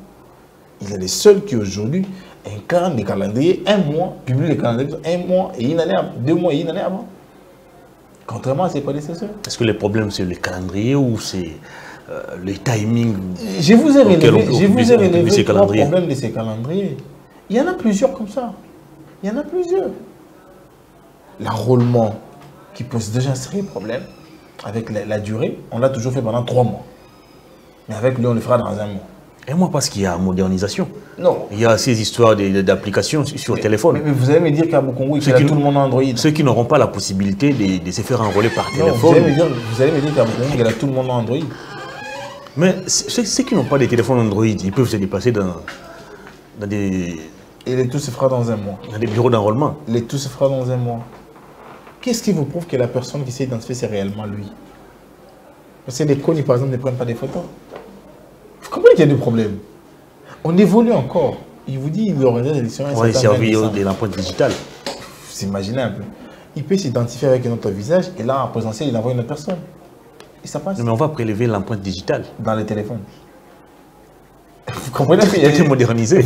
Il est le seul qui aujourd'hui incarne les calendriers 1 mois, publie les calendriers 1 mois et 1 année, 2 mois et 1 année avant. Contrairement à ses prédécesseurs. Est-ce que le problème c'est le calendrier ou c'est le timing? Je vous ai relevé 3 problèmes de ces calendriers. Il y en a plusieurs comme ça. Il y en a plusieurs. L'enrôlement qui pose déjà un sérieux problème avec la durée, on l'a toujours fait pendant 3 mois. Mais avec lui, on le fera dans 1 mois. Et moi, parce qu'il y a modernisation. Non. Il y a ces histoires d'applications sur téléphone. Mais vous allez me dire qu'à Bukongo, il y a tout le monde Android. Ceux qui n'auront pas la possibilité de se faire enrôler par téléphone. Vous allez me dire qu'à Bukongo, il y a tout le monde Android. Mais ceux qui n'ont pas de téléphone Android, ils peuvent se déplacer dans des... Et le tout se fera dans 1 mois. Dans des bureaux d'enrôlement. Le tout se fera dans 1 mois. Qu'est-ce qui vous prouve que la personne qui s'est identifiée, c'est réellement lui? Parce que les connus, par exemple, ne prennent pas des photos. Vous comprenez qu'il y a des problèmes. On évolue encore. Il vous dit qu'il organise des élections. On va servir de l'empreinte digitale. Vous imaginez un peu. Il peut s'identifier avec un autre visage et là, en présentiel, il envoie une autre personne. Et ça passe. Non, mais on va prélever l'empreinte digitale. Dans les téléphones. Vous comprenez qu'il y a modernisé.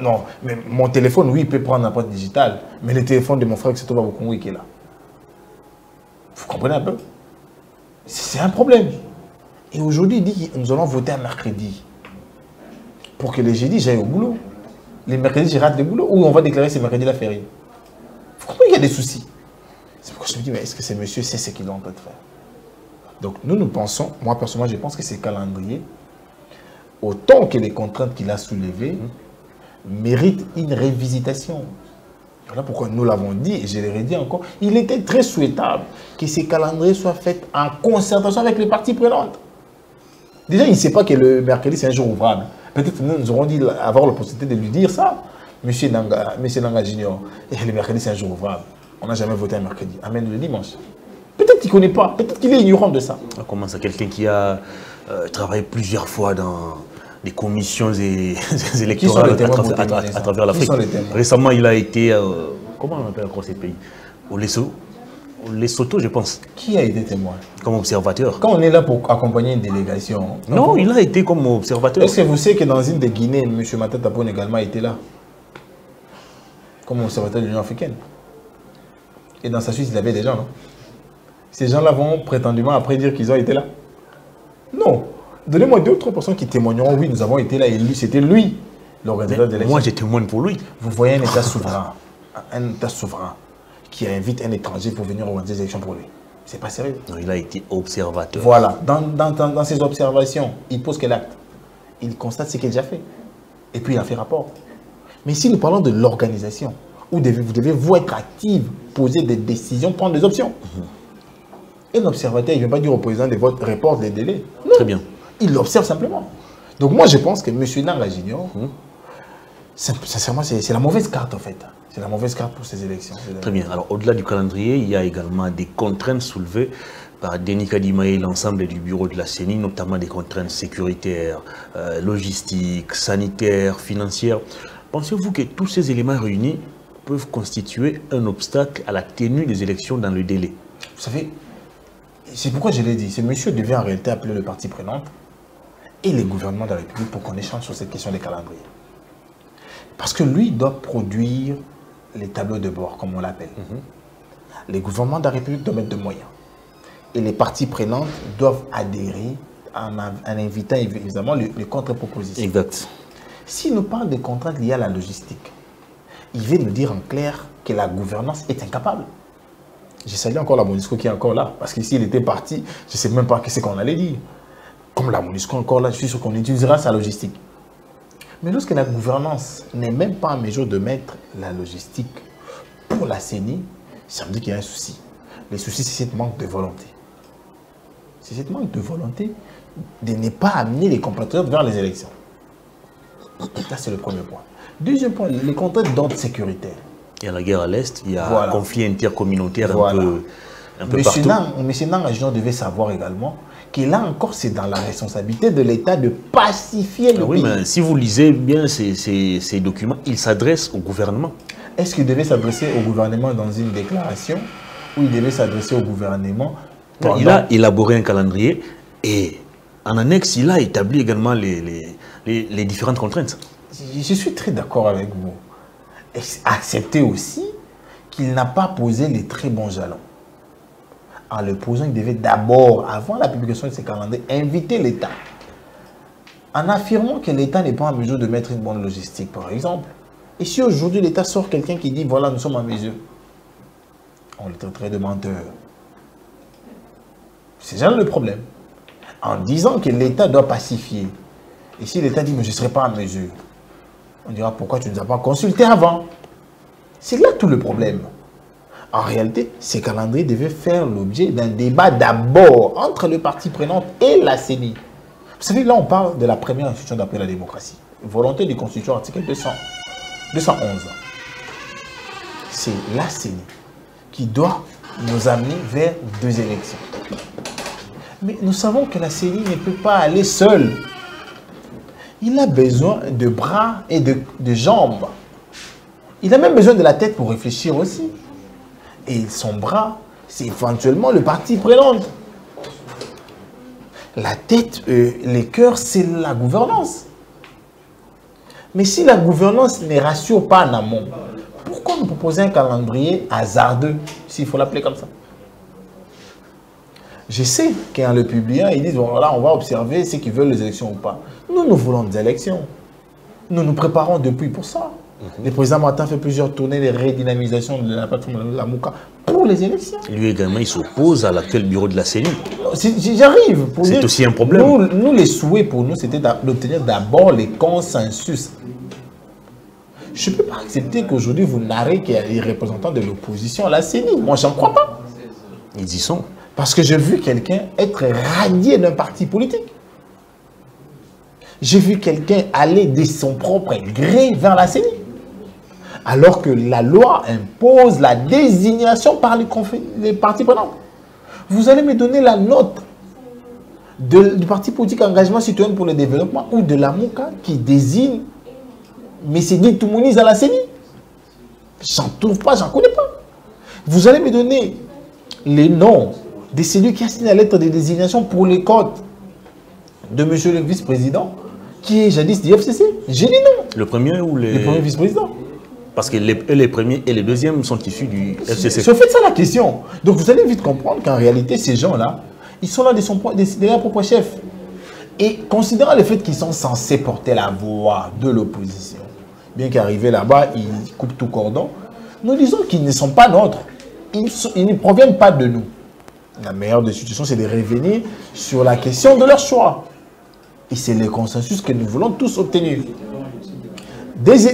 Non, mais mon téléphone, oui, il peut prendre l'empreinte digitale. Mais le téléphone de mon frère, c'est tout au Congo qui est là. Vous comprenez un peu? C'est un problème. Et aujourd'hui, il dit que nous allons voter un mercredi. Pour que les jeudis, j'aille au boulot. Les mercredis, je rate le boulot. Ou on va déclarer ces mercredis la férié. Vous comprenez qu'il y a des soucis. C'est pourquoi je me dis, mais est-ce que ces messieurs sait ce qu'ils ont en train de faire? Donc nous pensons, moi personnellement, je pense que ces calendriers, autant que les contraintes qu'il a soulevées, méritent une révisitation. Voilà pourquoi nous l'avons dit, et je l'ai redit encore, il était très souhaitable que ces calendriers soient faits en concertation avec les parties prenantes. Déjà, il ne sait pas que le mercredi, c'est un jour ouvrable. Peut-être nous aurons dit avoir l'opportunité de lui dire ça. Monsieur Nanga Junior, le mercredi, c'est un jour ouvrable. On n'a jamais voté un mercredi. Amène le dimanche. Peut-être qu'il ne connaît pas, peut-être qu'il est ignorant de ça. Comment ça, quelqu'un qui a travaillé plusieurs fois dans des commissions électorales à travers l'Afrique. Récemment, il a été, comment on appelle encore ces pays? Au Lesotho, je pense. Qui a été témoin? Comme observateur. Quand on est là pour accompagner une délégation... Non, il a été comme observateur. Est-ce que vous savez que dans une des Guinées, M. Matata Ponn également a été là? Comme observateur de l'Union africaine. Et dans sa suite, il avait des gens, non? Ces gens-là vont prétendument après dire qu'ils ont été là? Non. Donnez-moi 2 ou 3 personnes qui témoigneront, oui, nous avons été là, et lui, c'était lui, l'organisateur de l'élection. Moi, je témoigne pour lui. Vous voyez un État souverain qui invite un étranger pour venir organiser des élections pour lui. C'est pas sérieux. Non, il a été observateur. Voilà. Dans ses observations, il pose quel acte? Il constate ce qu'il a déjà fait. Et puis, il a fait rapport. Mais si nous parlons de l'organisation, où vous devez vous être active, poser des décisions, prendre des options. Un observateur, il ne vient pas dire au président de votre report des délais. Non. Très bien. Il l'observe simplement. Donc moi, je pense que M. Nanga Junior, sincèrement, c'est la mauvaise carte, en fait. C'est la mauvaise carte pour ces élections. Très bien. Alors, au-delà du calendrier, il y a également des contraintes soulevées par Denis Kadima et l'ensemble du bureau de la CENI, notamment des contraintes sécuritaires, logistiques, sanitaires, financières. Pensez-vous que tous ces éléments réunis peuvent constituer un obstacle à la tenue des élections dans le délai? Vous savez, c'est pourquoi je l'ai dit, ce monsieur devait en réalité appeler le parti prenante et les gouvernements de la République pour qu'on échange sur cette question des calendriers. Parce que lui doit produire les tableaux de bord, comme on l'appelle. Les gouvernements de la République doivent mettre de moyens. Et les parties prenantes doivent adhérer en invitant évidemment les contre-propositions. Exact. Si nous parlons des contraintes liées à la logistique, il veut nous dire en clair que la gouvernance est incapable. Je salue encore la MONUSCO qui est encore là, parce que s'il était parti, je ne sais même pas ce qu'on allait dire. Comme la MONUSCO encore là, je suis sûr qu'on utilisera sa logistique. Mais lorsque la gouvernance n'est même pas en mesure de mettre la logistique pour la CENI, ça me dit qu'il y a un souci. Le souci, c'est cette manque de volonté. C'est cette manque de volonté de ne pas amener les compatriotes vers les élections. Là, c'est le premier point. Deuxième point, les contraintes d'ordre sécuritaire. Il y a la guerre à l'Est, il y a un conflit intercommunautaire un peu partout. M. Nanga Junior devait savoir également que là encore, c'est dans la responsabilité de l'État de pacifier le pays. Oui, mais si vous lisez bien ces documents, ils s'adressent au gouvernement. Est-ce qu'il devait s'adresser au gouvernement dans une déclaration ou il devait s'adresser au gouvernement pendant... Il a élaboré un calendrier et en annexe, il a établi également les différentes contraintes. Je suis très d'accord avec vous. Acceptez aussi qu'il n'a pas posé les très bons jalons. En le posant, il devait d'abord, avant la publication de ces calendriers, inviter l'État. En affirmant que l'État n'est pas en mesure de mettre une bonne logistique, par exemple. Et si aujourd'hui l'État sort quelqu'un qui dit, voilà, nous sommes en mesure, on le traiterait de menteur. C'est jamais le problème. En disant que l'État doit pacifier. Et si l'État dit, mais je ne serai pas en mesure, on dira, pourquoi tu ne nous as pas consulté avant? C'est là tout le problème. En réalité, ces calendriers devaient faire l'objet d'un débat d'abord entre le parti prenant et la CENI. Vous savez, là, on parle de la première institution d'après la démocratie. Volonté du Constitution, article 211. C'est la CENI qui doit nous amener vers 2 élections. Mais nous savons que la CENI ne peut pas aller seule. Il a besoin de bras et de jambes. Il a même besoin de la tête pour réfléchir aussi. Et son bras, c'est éventuellement le parti prenant. La tête, les cœurs, c'est la gouvernance. Mais si la gouvernance ne rassure pas en amont, pourquoi nous proposer un calendrier hasardeux, s'il faut l'appeler comme ça? Je sais qu'en le publiant, ils disent, voilà, on va observer ceux qui veulent les élections ou pas. Nous voulons des élections. Nous nous préparons depuis pour ça. Le président Martin fait plusieurs tournées de redynamisation de la plateforme de la Mouka. pour les élections. Lui également, il s'oppose à l'actuel bureau de la CENI. J'arrive. C'est aussi un problème. Nous, les souhaits pour nous, c'était d'obtenir d'abord les consensus. Je ne peux pas accepter qu'aujourd'hui, vous narrez qu'il y a les représentants de l'opposition à la CENI. Moi, je n'en crois pas. Ils y sont. Parce que j'ai vu quelqu'un être radié d'un parti politique. J'ai vu quelqu'un aller de son propre gré vers la CENI. Alors que la loi impose la désignation par les partis prenants. Vous allez me donner la note du parti politique Engagement Citoyen pour le Développement ou de la MOCA qui désigne M. Guy Toumouniz à la CENI. J'en trouve pas, j'en connais pas. Vous allez me donner les noms de celui qui a signé la lettre de désignation pour les codes de M. le vice-président, qui est jadis du FCC. J'ai dit non. Le premier ou les... Le premier vice-président. Parce que les premiers et les deuxièmes sont issus du FCC. Je fais ça la question. Donc vous allez vite comprendre qu'en réalité, ces gens-là, ils sont là de leur propre chef. Et considérant le fait qu'ils sont censés porter la voix de l'opposition, bien qu'arrivés là-bas, ils coupent tout cordon, nous disons qu'ils ne sont pas nôtres. Ils ne proviennent pas de nous. La meilleure des situations, c'est de revenir sur la question de leur choix. Et c'est le consensus que nous voulons tous obtenir.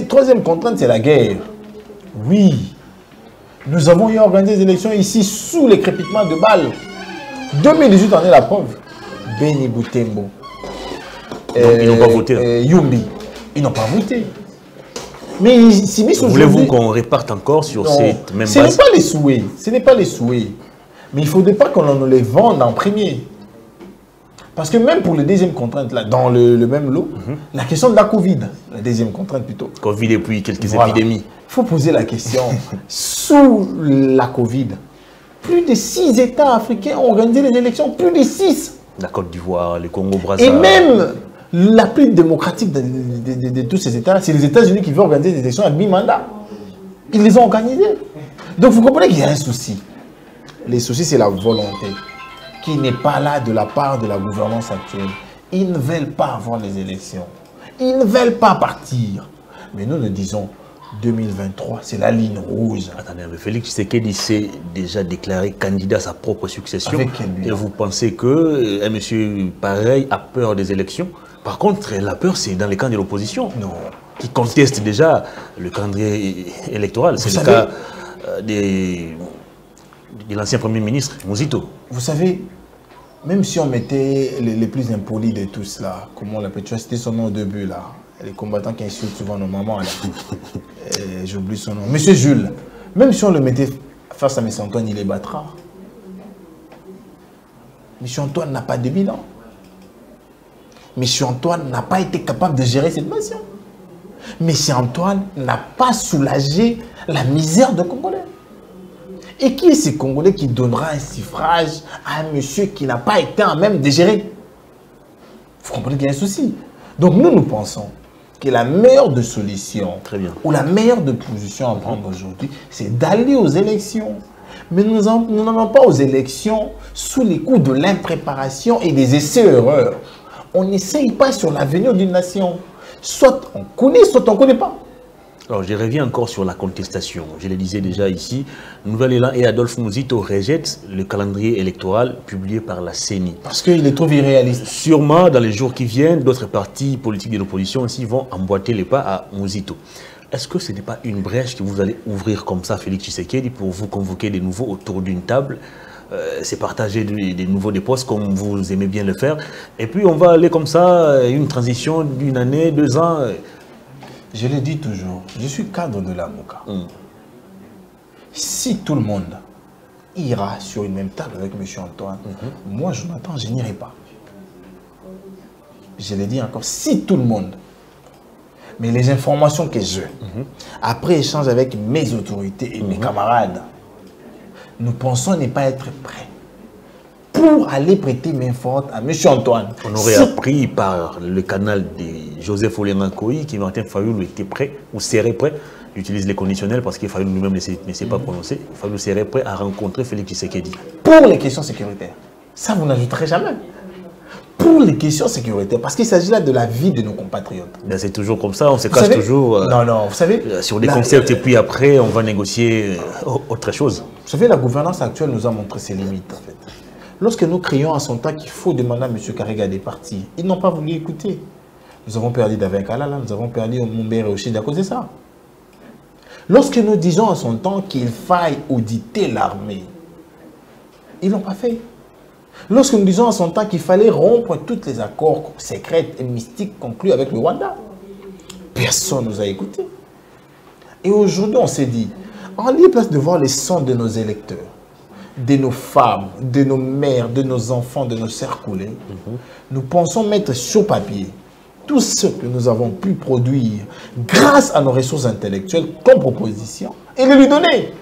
Troisième contrainte, c'est la guerre. Oui, nous avons eu organisé des élections ici sous les crépitements de balles. 2018 en est la preuve. Beni Boutembo. Ils n'ont pas voté. Yumbi. Ils n'ont pas voté. Mais ils s'y mettent aujourd'hui. Voulez-vous qu'on réparte encore sur cette même base? Ce n'est pas les souhaits. Ce n'est pas les souhaits. Mais il ne faudrait pas qu'on nous les vende en premier. Parce que même pour les deuxièmes contraintes, là, dans le même lot, la question de la Covid, la deuxième contrainte plutôt. Covid et puis quelques épidémies. Il faut poser la question. Sous la Covid, plus de 6 États africains ont organisé les élections. Plus de 6. La Côte d'Ivoire, le Congo-Brazzaville. Et même la plus démocratique de tous ces États, c'est les États-Unis qui veulent organiser des élections à mi-mandat. Ils les ont organisées. Donc vous comprenez qu'il y a un souci. Les soucis, c'est la volonté qui n'est pas là de la part de la gouvernance actuelle. Ils ne veulent pas avoir les élections. Ils ne veulent pas partir. Mais nous disons, 2023, c'est la ligne rouge. Attendez, mais Félix Tshisekedi s'est déjà déclaré candidat à sa propre succession. Avec quel but? Et vous pensez qu'un monsieur pareil a peur des élections? Par contre, la peur, c'est dans les camps de l'opposition. Non. Qui contestent déjà le calendrier électoral. C'est le cas de l'ancien Premier ministre, Muzito. Vous savez, même si on mettait les plus impolis de tous là, comment on l'appelle, tu as cité son nom au début là, les combattants qui insultent souvent nos mamans là, j'oublie son nom, Monsieur Jules, même si on le mettait face à M. Antoine, il les battra. M. Antoine n'a pas de bilan. M. Antoine n'a pas été capable de gérer cette nation. M. Antoine n'a pas soulagé la misère de Congolais. Et qui est ce Congolais qui donnera un suffrage à un monsieur qui n'a pas été en même de gérer? Vous comprenez qu'il y a un souci. Donc nous pensons que la meilleure des solutions, ou la meilleure de position à prendre aujourd'hui, c'est d'aller aux élections. Mais nous n'allons pas aux élections sous les coups de l'impréparation et des essais-erreurs. On n'essaye pas sur l'avenir d'une nation. Soit on connaît, soit on ne connaît pas. Alors, je reviens encore sur la contestation. Je le disais déjà ici, Nouvel Élan et Adolphe Muzito rejettent le calendrier électoral publié par la CENI. Parce qu'il est trop irréaliste. Sûrement, dans les jours qui viennent, d'autres partis politiques de l'opposition aussi vont emboîter les pas à Muzito. Est-ce que ce n'est pas une brèche que vous allez ouvrir comme ça, Félix Tshisekedi, pour vous convoquer des nouveaux autour d'une table? C'est partager des nouveaux postes comme vous aimez bien le faire. Et puis, on va aller comme ça, une transition d'une année, 2 ans. Je le dis toujours, je suis cadre de la MOCA. Si tout le monde ira sur une même table avec M. Antoine, moi, Jonathan, je n'irai pas. Je le dis encore, si tout le monde. Mais les informations que j'ai, après échange avec mes autorités et mes camarades, nous pensons ne pas être prêts pour aller prêter main forte à M. Antoine. On aurait appris par le canal de Joseph Olengakoui qui Martin Fayoulou était prêt ou serait prêt, j'utilise les conditionnels parce que Fayoulou lui-même ne s'est pas prononcé, Fayoulou serait prêt à rencontrer Félix Tshisekedi. Pour les questions sécuritaires, ça vous n'ajouterez jamais. pour les questions sécuritaires, parce qu'il s'agit là de la vie de nos compatriotes. C'est toujours comme ça, on se cache toujours non, vous savez, sur des concepts et puis après on va négocier autre chose. Vous savez, la gouvernance actuelle nous a montré ses limites en fait. Lorsque nous crions à son temps qu'il faut demander à M. Karega de partir, ils n'ont pas voulu écouter. Nous avons perdu David Kalala, nous avons perdu Mumbere Oshide à cause de ça. Lorsque nous disons à son temps qu'il faille auditer l'armée, ils ne l'ont pas fait. Lorsque nous disons à son temps qu'il fallait rompre tous les accords secrets et mystiques conclus avec le Rwanda, personne ne nous a écoutés. Et aujourd'hui, on s'est dit, en lieu place de voir les sons de nos électeurs, de nos femmes, de nos mères, de nos enfants, de nos sœurs coulées, nous pensons mettre sur papier tout ce que nous avons pu produire grâce à nos ressources intellectuelles comme proposition et le lui donner.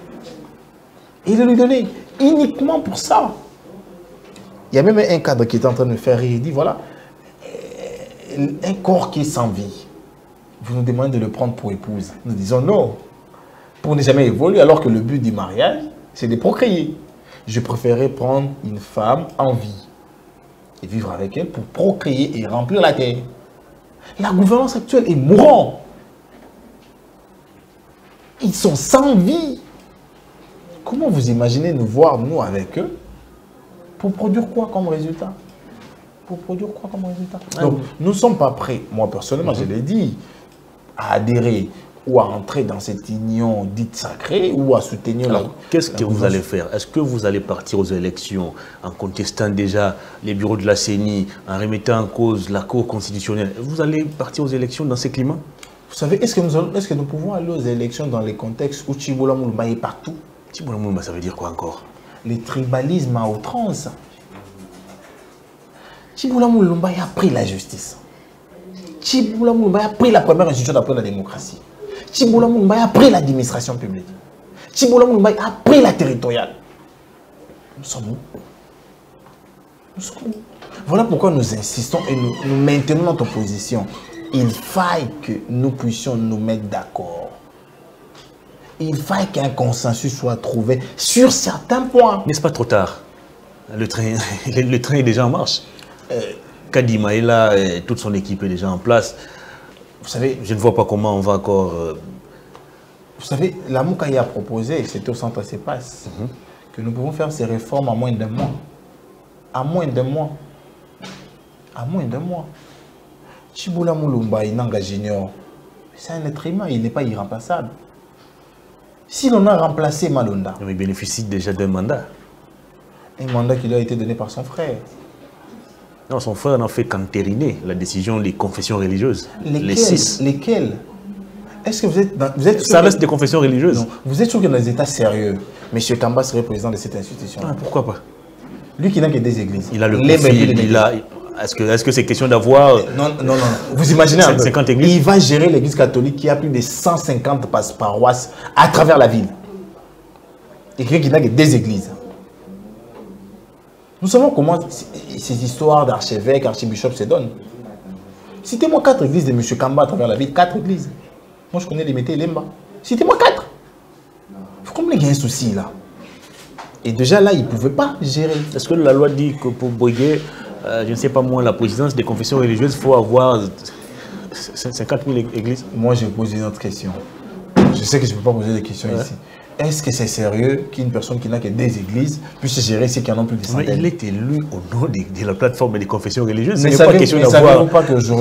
Et le lui donner uniquement pour ça. Il y a même un cadre qui est en train de me faire rire. Il dit, voilà, un corps qui est sans vie, vous nous demandez de le prendre pour épouse. Nous disons non, pour ne jamais évoluer, alors que le but du mariage, c'est de procréer. Je préférais prendre une femme en vie et vivre avec elle pour procréer et remplir la terre. La gouvernance actuelle est mourante. Ils sont sans vie. Comment vous imaginez nous voir, nous, avec eux, pour produire quoi comme résultat? Pour produire quoi comme résultat? Donc, nous ne sommes pas prêts, moi personnellement, je l'ai dit, à adhérer ou à entrer dans cette union dite sacrée ou à soutenir la... Qu'est-ce que vous allez faire? Est-ce que vous allez partir aux élections en contestant déjà les bureaux de la CENI, en remettant en cause la Cour constitutionnelle? Vous allez partir aux élections dans ces climats? Vous savez, est-ce que nous pouvons aller aux élections dans les contextes où Chibola Moulumba est partout? Chibola Moulumba, ça veut dire quoi encore? Les tribalismes à outrance. Chibola Moulumba a pris la justice. Chibola Moulumba a pris la première institution d'après la démocratie. Chibola Moulumba a pris l'administration publique. Chibola Moulumba a pris la territoriale. Nous sommes où? Nous sommes où? Voilà pourquoi nous insistons et nous maintenons notre position. Il faille que nous puissions nous mettre d'accord. Il faille qu'un consensus soit trouvé sur certains points. N'est-ce pas trop tard? Le train est déjà en marche. Kadima est là, et toute son équipe est déjà en place. Vous savez, je ne vois pas comment on va encore... Vous savez, la Moukaï a proposé, c'était au centre CEPAS, que nous pouvons faire ces réformes à moins d'un mois. À moins d'un mois. À moins d'un mois. Chibola Moulumba, Inanga Junior, c'est un être humain, il n'est pas irremplaçable. Si l'on a remplacé Malonda... Il bénéficie déjà d'un mandat. Un mandat qui lui a été donné par son frère. Non, son frère n'a fait qu'entériner la décision des confessions religieuses. Les 6. Lesquelles? Est-ce que vous êtes sûr ça reste des confessions religieuses? Non. Vous êtes sûr que dans les États sérieux, M. Kamba serait président de cette institution? Ah, pourquoi pas? Lui qui n'a que des églises. Il a le profil, est-ce que c'est question d'avoir... Non. Vous imaginez un peu. 50 églises? Il va gérer l'église catholique qui a plus de 150 paroisses à travers la ville. Et quelqu'un qui n'a que des églises. Nous savons comment ces histoires d'archevêques, archibishops se donnent. Citez-moi 4 églises de M. Kamba à travers la ville. 4 églises. Moi, je connais les Mété et Lemba. Citez-moi 4. Vous comprenez qu'il y a un souci là. Et déjà là, il ne pouvait pas gérer. Est-ce que la loi dit que pour briguer, je ne sais pas moi, la présidence des confessions religieuses, il faut avoir 50 000 églises? Moi, je pose une autre question. Je sais que je ne peux pas poser des questions ici. Est-ce que c'est sérieux qu'une personne qui n'a que des églises puisse gérer ceux qui en ont plus de centaines? Mais il est élu au nom de la plateforme des confessions religieuses. Ce n'est pas question d'avoir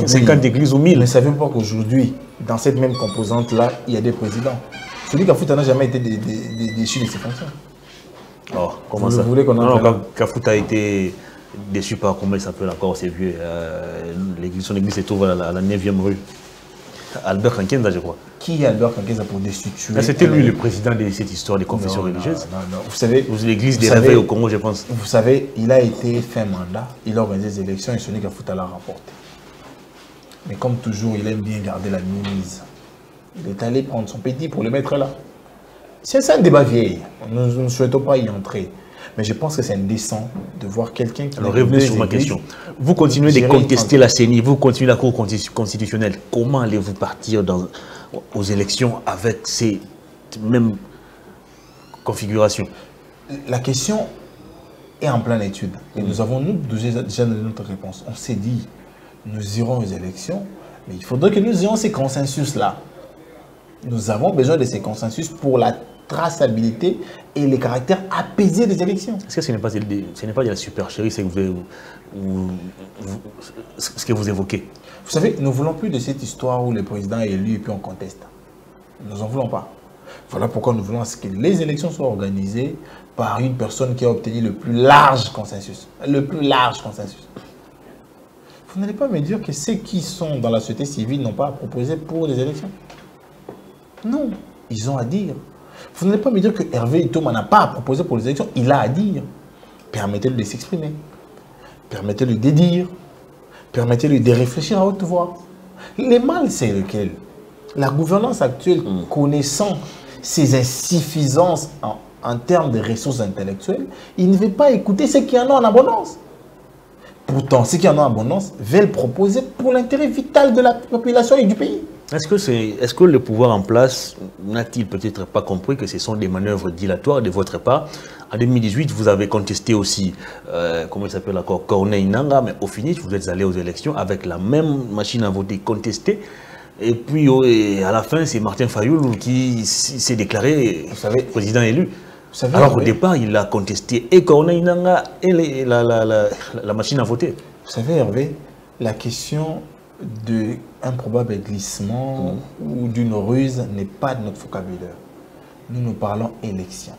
50 églises ou 1000. Ne savez-vous pas qu'aujourd'hui, dans cette même composante-là, il y a des présidents? Celui Kafouta n'a jamais été déchu de ses fonctions. Oh, comment ça? Kafouta a été déçu par, comment il s'appelle encore, c'est vieux. Son église se trouve à la 9e rue. Albert Kankenza, je crois. Qui est Albert Kankenza pour destituer? C'était lui le président de cette histoire des confessions religieuses. Non. Vous savez, l'église des réveils au Congo, je pense. Vous savez, il a été fait mandat, il a organisé des élections et Soni Kafouta l'a remporté. Mais comme toujours, il aime bien garder la mise. Il est allé prendre son petit pour le mettre là. C'est un débat vieil. Nous ne souhaitons pas y entrer. Mais je pense que c'est indécent de voir quelqu'un qui... Alors revenez sur ma question. Vous continuez de contester la CENI, vous continuez la Cour constitutionnelle. Comment allez-vous partir aux élections avec ces mêmes configurations? La question est en pleine étude. Et nous avons déjà donné notre réponse. On s'est dit, nous irons aux élections, mais il faudrait que nous ayons ces consensus-là. Nous avons besoin de ces consensus pour la traçabilité et le caractère apaisé des élections. Est-ce que ce n'est pas de la supercherie, c'est ce que vous évoquez? Vous savez, nous ne voulons plus de cette histoire où le président est élu et puis on conteste. Nous n'en voulons pas. Voilà pourquoi nous voulons que les élections soient organisées par une personne qui a obtenu le plus large consensus. Le plus large consensus. Vous n'allez pas me dire que ceux qui sont dans la société civile n'ont pas à proposer pour les élections. Non, ils ont à dire. Vous n'allez pas me dire que Hervé Itoma n'a pas à proposer pour les élections. Il a à dire. Permettez-lui de s'exprimer. Permettez-lui de dire. Permettez-lui de réfléchir à haute voix. Le mal, c'est lequel? La gouvernance actuelle, connaissant ses insuffisances en termes de ressources intellectuelles, il ne veut pas écouter ceux qui en ont en abondance. Pourtant, ceux qui en ont en abondance veulent proposer pour l'intérêt vital de la population et du pays. Est-ce que le pouvoir en place n'a-t-il peut-être pas compris que ce sont des manœuvres dilatoires de votre part? En 2018, vous avez contesté aussi, comment il s'appelle encore, Corneille Nangaa, mais au finish, vous êtes allé aux élections avec la même machine à voter contestée. Et puis, à la fin, c'est Martin Fayoul qui s'est déclaré président élu. Alors au départ, il a contesté et Corneille Nangaa et la machine à voter. Vous savez, Hervé, la question d'un probable glissement ou d'une ruse n'est pas de notre vocabulaire. Nous parlons élection.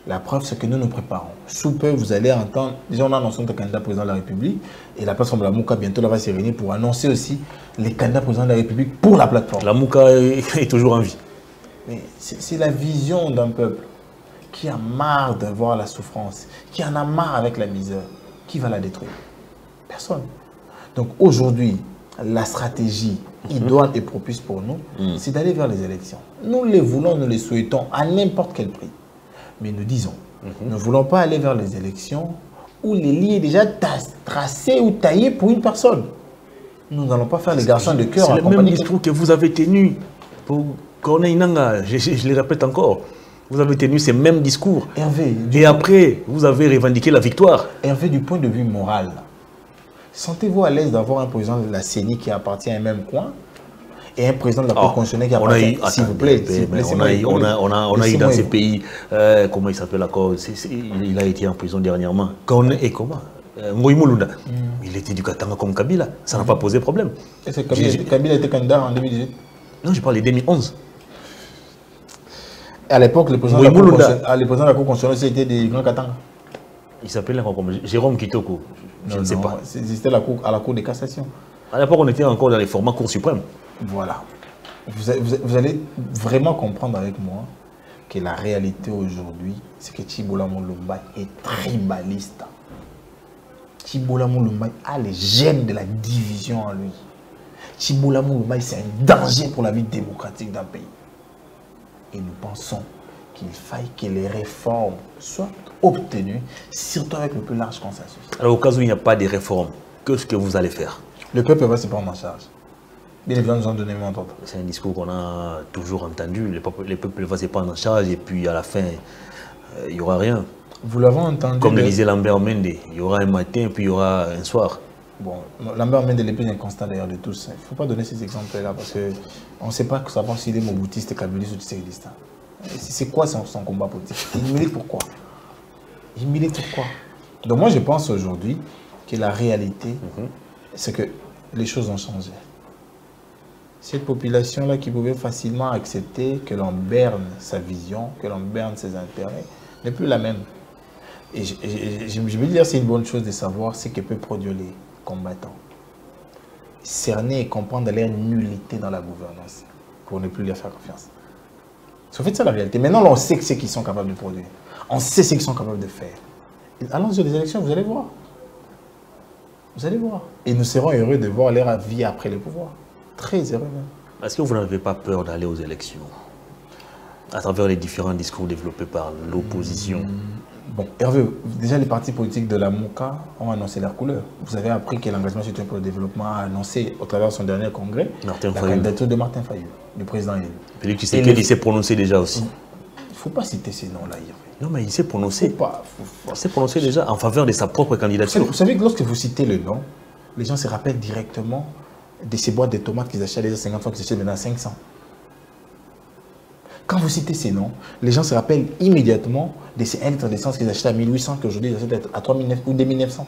La preuve, c'est que nous nous préparons. Sous peu, vous allez entendre, déjà on a annoncé notre candidat président de la République et la plateforme de la Mouka bientôt va se réunir pour annoncer aussi les candidats présidents de la République pour la plateforme. La Mouka est toujours en vie. C'est la vision d'un peuple qui a marre de voir la souffrance, qui en a marre avec la misère. Qui va la détruire? Personne. Donc aujourd'hui, la stratégie idoine et propice pour nous, c'est d'aller vers les élections. Nous les voulons, nous les souhaitons à n'importe quel prix. Mais nous disons, nous ne voulons pas aller vers les élections où les lignes est déjà tracées ou taillées pour une personne. Nous n'allons pas faire les garçons de cœur. C'est le même discours que vous avez tenu pour Corneille Nangaa, je le répète encore. Vous avez tenu ces mêmes discours. Hervé, et après, vous avez revendiqué la victoire. Hervé, du point de vue moral, sentez-vous à l'aise d'avoir un président de la CENI qui appartient à un même coin et un président de la Cour constitutionnelle qui appartient, s'il vous plaît. On a eu dans ces pays, comment il s'appelle encore, il a été en prison dernièrement. Et comment Moïse Mulunda, il était du Katanga comme Kabila, ça n'a pas posé problème. Est-ce que Kabila était candidat en 2018? Non, je parle de 2011. À l'époque, le président de la Cour constitutionnelle, c'était des Grands Katanga. Il s'appelait encore Jérôme Kitoko. Je ne sais pas. C'était à la Cour de cassation. À l'époque, on était encore dans les formats Cour suprême. Voilà. Vous allez vraiment comprendre avec moi que la réalité aujourd'hui, c'est que Tibola Moulumba est tribaliste. Tibola Moulumba a les gènes de la division en lui. Tibola Moulumba, c'est un danger pour la vie démocratique d'un pays. Et nous pensons qu'il faille que les réformes soient obtenues, surtout avec le plus large consensus. Alors, au cas où il n'y a pas de réformes, qu'est-ce que vous allez faire? Le peuple va se prendre en charge. Bien évidemment, nous en donner mon entente. C'est un discours qu'on a toujours entendu. Le peuple va se prendre en charge et puis à la fin, il n'y aura rien. Vous l'avez entendu. Comme le disait Lambert Mende, il y aura un matin puis il y aura un soir. Bon, Lambert Mende est le plus inconstant d'ailleurs de tous. Il ne faut pas donner ces exemples-là parce qu'on ne sait pas que ça va s'il est moboutiste, kabyliste ou tshisekidiste. C'est quoi son combat politique? Il milite pourquoi? Il milite pourquoi? Donc moi je pense aujourd'hui que la réalité, c'est que les choses ont changé. Cette population-là qui pouvait facilement accepter que l'on berne sa vision, que l'on berne ses intérêts, n'est plus la même. Et je veux dire, c'est une bonne chose de savoir ce que peut produire les combattants. Cerner et comprendre leur nullité dans la gouvernance pour ne plus leur faire confiance. En fait, c'est la réalité. Maintenant, on sait ce qu'ils sont capables de produire. On sait ce qu'ils sont capables de faire. Allons sur les élections, vous allez voir. Vous allez voir. Et nous serons heureux de voir leur vie après le pouvoir. Très heureux même. Est-ce que vous n'avez pas peur d'aller aux élections à travers les différents discours développés par l'opposition? Bon, Hervé, déjà les partis politiques de la Mouka ont annoncé leur couleur. Vous avez appris que l'engagement citoyen pour le développement a annoncé au travers de son dernier congrès la candidature de Martin Fayoul, du président élu. Félix Tshisekedi s'est prononcé déjà aussi. faut pas citer ces noms-là, Yves. Non, mais il s'est prononcé. Il s'est prononcé déjà en faveur de sa propre candidature. Vous savez que lorsque vous citez le nom, les gens se rappellent directement de ces boîtes de tomates qu'ils achetaient déjà 50 fois, qu'ils achètent maintenant 500. Quand vous citez ces noms, les gens se rappellent immédiatement de ces litres d'essence qu'ils achetaient à 1800, qu'aujourd'hui ils achètent à 3009 ou 2900.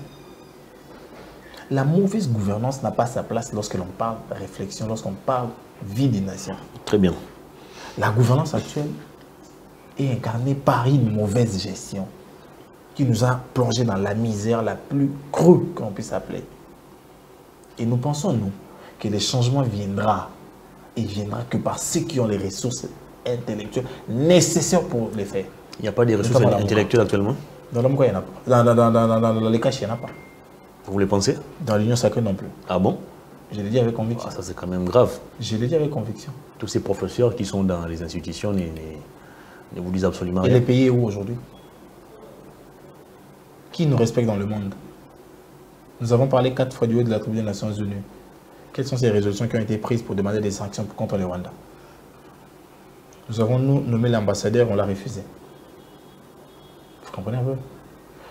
La mauvaise gouvernance n'a pas sa place lorsque l'on parle réflexion, lorsqu'on parle vie des nations. Très bien. La gouvernance actuelle est incarnée par une mauvaise gestion qui nous a plongé dans la misère la plus crue qu'on puisse appeler. Et nous pensons, nous, que les changements viendra et viendra que par ceux qui ont les ressources intellectuelles nécessaires pour les faire. Il n'y a pas de ressources intellectuelles actuellement? Dans l'homme, il n'y en a pas. Dans les caches, il n'y en a pas. Vous le pensez? Dans l'Union sacrée non plus. Ah bon? Je l'ai dit avec conviction. Ah, ça c'est quand même grave. Je l'ai dit avec conviction. Tous ces professeurs qui sont dans les institutions ne vous disent absolument rien. Et les pays où aujourd'hui? Qui nous respecte dans le monde? Nous avons parlé 4 fois du haut de la Tribune des Nations Unies. Quelles sont ces résolutions qui ont été prises pour demander des sanctions contre le Rwanda? Nous avons nommé l'ambassadeur, on l'a refusé. Vous comprenez un peu?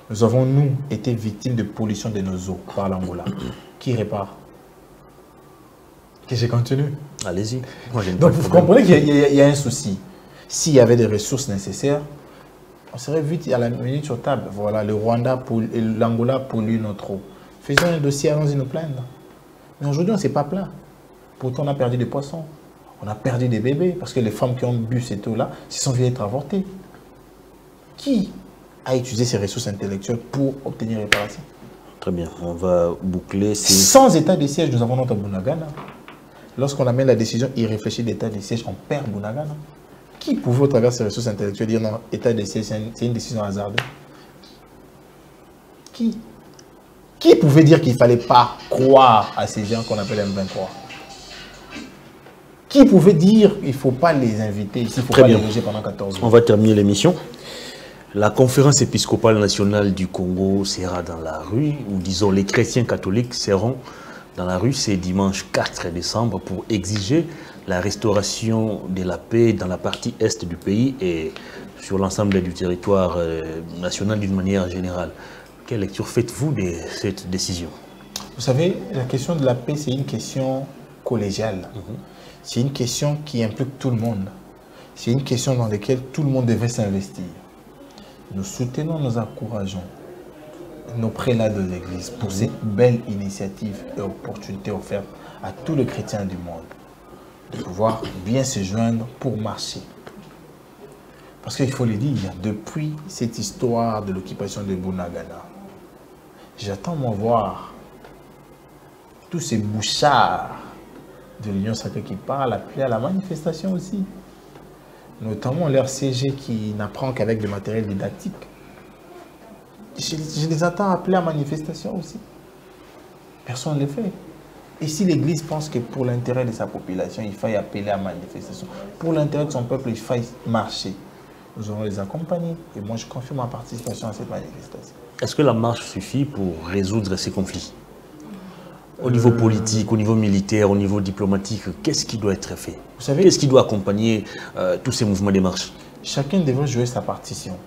Nous avons, nous, été victimes de pollution de nos eaux par l'Angola. Qui répare? Que je continue? Allez-y. Donc vous comprenez qu'il y a un souci. S'il y avait des ressources nécessaires, on serait vite à la minute sur table. Voilà, le Rwanda et l'Angola polluent notre eau. Faisons un dossier, allons-y nous plaindre. Mais aujourd'hui, on ne s'est pas plaint. Pourtant, on a perdu des poissons. On a perdu des bébés parce que les femmes qui ont bu cette eau-là se sont vues être avortées. Qui a utilisé ces ressources intellectuelles pour obtenir réparation? Très bien, on va boucler. Sans état de siège, nous avons notre Bunagana. Lorsqu'on amène la décision irréfléchie d'état de siège, on perd Bunagana. Qui pouvait, au travers de ces ressources intellectuelles, dire non, état de siège, c'est une décision hasardeuse? Qui pouvait dire qu'il ne fallait pas croire à ces gens qu'on appelle M23? Qui pouvait dire qu'il ne faut pas les inviter ici, il ne faut pas les loger pendant 14 jours? On va terminer l'émission. La conférence épiscopale nationale du Congo sera dans la rue, ou disons les chrétiens catholiques seront dans la rue, c'est dimanche 4 décembre, pour exiger la restauration de la paix dans la partie est du pays et sur l'ensemble du territoire national d'une manière générale. Quelle lecture faites-vous de cette décision? Vous savez, la question de la paix, c'est une question collégiale. C'est une question qui implique tout le monde. C'est une question dans laquelle tout le monde devait s'investir. Nous soutenons, nous encourageons nos prélats de l'Église pour cette belle initiative et opportunité offerte à tous les chrétiens du monde de pouvoir bien se joindre pour marcher. Parce qu'il faut le dire, depuis cette histoire de l'occupation de Bunagana, j'attends de voir tous ces bouchards de l'Union sacrée qui parlent appeler à la manifestation aussi. Notamment l'RCG qui n'apprend qu'avec le matériel didactique. Je les attends appeler à manifestation aussi. Personne ne le fait. Et si l'Église pense que pour l'intérêt de sa population, il faille appeler à manifestation, pour l'intérêt de son peuple, il faille marcher, nous allons les accompagner. Et moi, je confirme ma participation à cette manifestation. Est-ce que la marche suffit pour résoudre ces conflits? Au niveau politique, au niveau militaire, au niveau diplomatique, qu'est-ce qui doit être fait? Vous savez, qu'est-ce qui doit accompagner tous ces mouvements de marche? Chacun devrait jouer sa partition.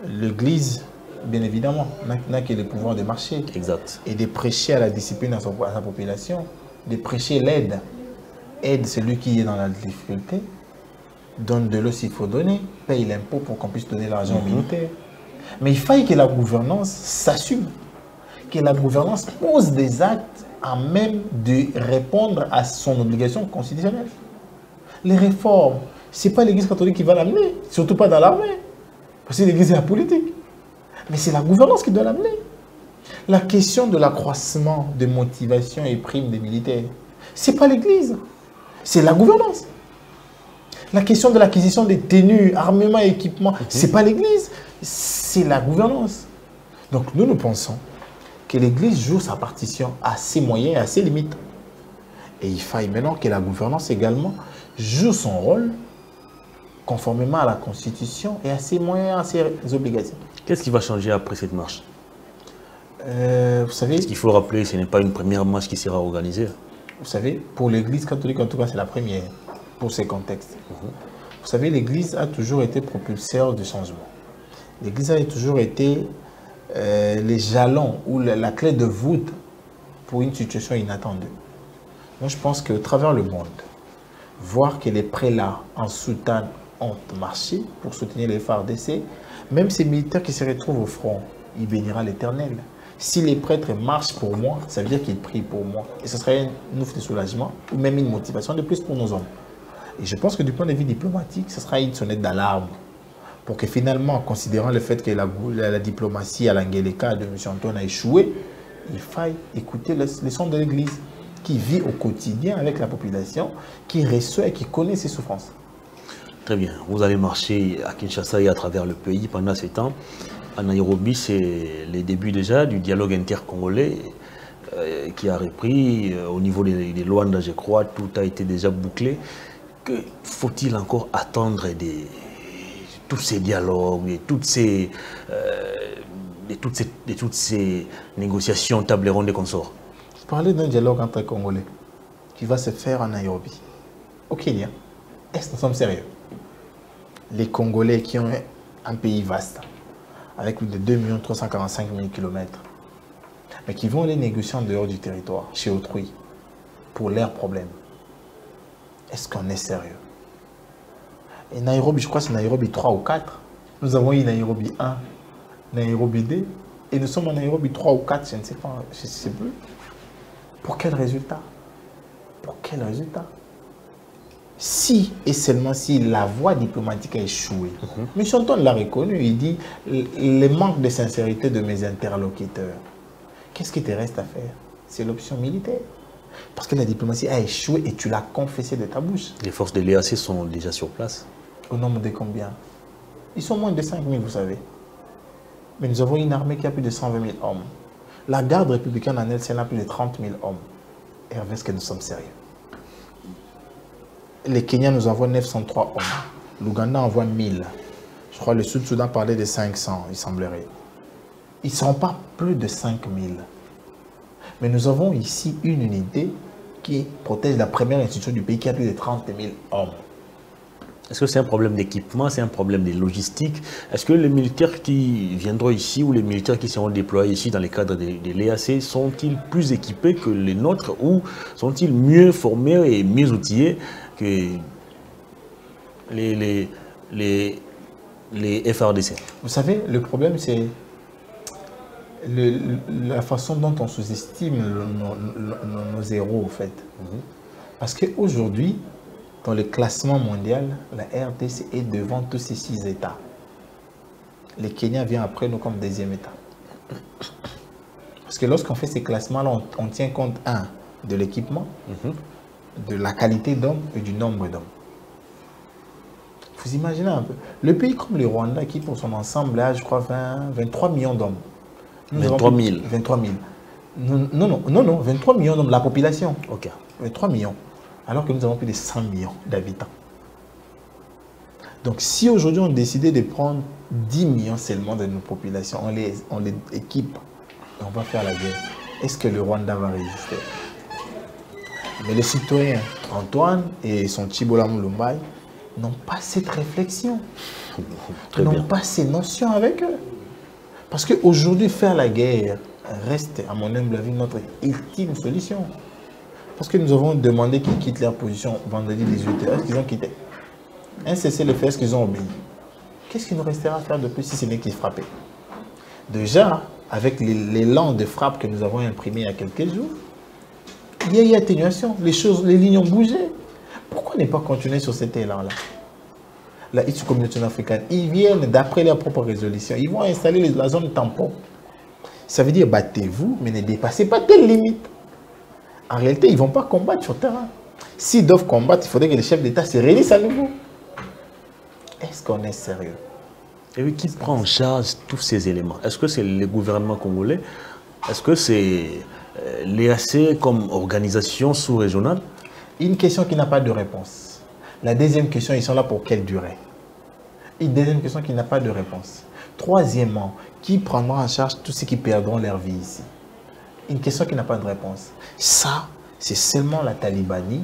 L'Église, bien évidemment, n'a que le pouvoir de marcher. Exact. Et de prêcher à la discipline à sa population, de prêcher l'aide. Aide celui qui est dans la difficulté, donne de l'eau s'il faut donner, paye l'impôt pour qu'on puisse donner l'argent aux militaires. Mais il faille que la gouvernance s'assume, que la gouvernance pose des actes à même de répondre à son obligation constitutionnelle. Les réformes, ce n'est pas l'Église catholique qui va l'amener, surtout pas dans l'armée, parce que l'Église est la politique. Mais c'est la gouvernance qui doit l'amener. La question de l'accroissement de motivation et primes des militaires, ce n'est pas l'Église, c'est la gouvernance. La question de l'acquisition des tenues, armements et équipements, ce n'est pas l'Église, c'est la gouvernance. Donc nous pensons que l'Église joue sa partition à ses moyens et à ses limites. Et il faille maintenant que la gouvernance également joue son rôle conformément à la Constitution et à ses moyens, à ses obligations. Qu'est-ce qui va changer après cette marche? Vous savez... Ce qu'il faut rappeler, ce n'est pas une première marche qui sera organisée. Vous savez, pour l'Église catholique, en tout cas, c'est la première pour ces contextes. Vous Vous savez, l'Église a toujours été propulseur du changement. L'Église a toujours été les jalons ou la clé de voûte pour une situation inattendue. Moi, je pense qu'au travers le monde, voir que les prélats en soutane ont marché pour soutenir les FARDC, même ces militaires qui se retrouvent au front, il bénira l'Éternel. Si les prêtres marchent pour moi, ça veut dire qu'ils prient pour moi. Et ce serait une ouf de soulagement ou même une motivation de plus pour nos hommes. Et je pense que du point de vue diplomatique, ce sera une sonnette d'alarme pour que finalement, considérant le fait que la diplomatie à l'Angelika de M. Antoine a échoué, il faille écouter les sons de l'Église qui vit au quotidien avec la population, qui reçoit et qui connaît ses souffrances. Très bien. Vous avez marché à Kinshasa et à travers le pays pendant ces temps. À Nairobi, c'est les débuts déjà du dialogue intercongolais qui a repris au niveau des Luanda, je crois. Tout a été déjà bouclé. Que faut-il encore attendre de tous ces dialogues, de toutes ces négociations table ronde et consorts? Je parlais d'un dialogue entre Congolais qui va se faire à Nairobi, au Kenya. Est-ce que nous sommes sérieux? Les Congolais qui ont un pays vaste, avec plus de 2 345 000 km, mais qui vont aller négocier en dehors du territoire, chez autrui, pour leurs problèmes. Est-ce qu'on est sérieux? Et Nairobi, je crois que c'est Nairobi 3 ou 4. Nous avons eu Nairobi 1, Nairobi 2, et nous sommes en Nairobi 3 ou 4, je ne sais pas, je ne sais plus. Pour quel résultat? Pour quel résultat? Si et seulement si la voie diplomatique a échoué. M. Antoine l'a reconnu, il dit le manque de sincérité de mes interlocuteurs. Qu'est-ce qui te reste à faire? C'est l'option militaire. Parce que la diplomatie a échoué et tu l'as confessé de ta bouche. Les forces de l'EAC sont déjà sur place. Au nombre de combien? Ils sont moins de 5 000, vous savez. Mais nous avons une armée qui a plus de 120 000 hommes. La garde républicaine en elle, a plus de 30 000 hommes. Hervé, est-ce que nous sommes sérieux? Les Kenyans nous envoient 903 hommes. L'Ouganda envoie 1000. Je crois que le Sud-Soudan parlait de 500, il semblerait. Ils ne sont pas plus de 5000. Mais nous avons ici une unité qui protège la première institution du pays qui a plus de 30 000 hommes. Est-ce que c'est un problème d'équipement, c'est un problème de logistique? Est-ce que les militaires qui viendront ici ou les militaires qui seront déployés ici dans les cadres de l'EAC sont-ils plus équipés que les nôtres ou sont-ils mieux formés et mieux outillés que les FARDC? Vous savez, le problème c'est la façon dont on sous-estime nos héros en fait. Parce qu'aujourd'hui, dans le classement mondial, la RDC est devant tous ces 6 États. Le Kenya vient après nous comme 2e État. Parce que lorsqu'on fait ces classements-là, on tient compte, de l'équipement, de la qualité d'hommes et du nombre d'hommes. Vous imaginez un peu. Le pays comme le Rwanda, qui pour son ensemble a, je crois, 23 millions d'hommes. 23 000. 23 000. Non, 23 millions d'hommes, la population. Ok. 23 millions. Alors que nous avons plus de 100 millions d'habitants. Donc si aujourd'hui on décidait de prendre 10 millions seulement de nos populations, on les équipe, on va faire la guerre. Est-ce que le Rwanda va résister? Mais les citoyens, Antoine et son Chibola Mulumbai, n'ont pas cette réflexion. N'ont pas ces notions avec eux. Parce qu'aujourd'hui, faire la guerre reste, à mon humble avis, notre ultime solution. Parce que nous avons demandé qu'ils quittent leur position vendredi 18h. Est-ce qu'ils ont quitté? Un cessez-le-feu, est-ce qu'ils ont obéi? Qu'est-ce qu'il nous restera à faire de plus si ce n'est qu'ils frapper? Déjà, avec l'élan de frappe que nous avons imprimé il y a quelques jours, il y a eu atténuation. Les lignes ont bougé. Pourquoi ne pas continuer sur cet élan-là? La communauté africaine, ils viennent d'après leur propre résolution. Ils vont installer la zone tampon. Ça veut dire battez-vous, mais ne dépassez pas telle limite. En réalité, ils ne vont pas combattre sur le terrain. S'ils doivent combattre, il faudrait que les chefs d'État se réunissent à nouveau. Est-ce qu'on est sérieux? Et oui, qui prend en charge tous ces éléments? Est-ce que c'est le gouvernement congolais? Est-ce que c'est l'EAC comme organisation sous-régionale? Une question qui n'a pas de réponse. La deuxième question, ils sont là pour quelle durée? Une deuxième question qui n'a pas de réponse. Troisièmement, qui prendra en charge tous ceux qui perdront leur vie ici? Une question qui n'a pas de réponse. Ça, c'est seulement la Talibanie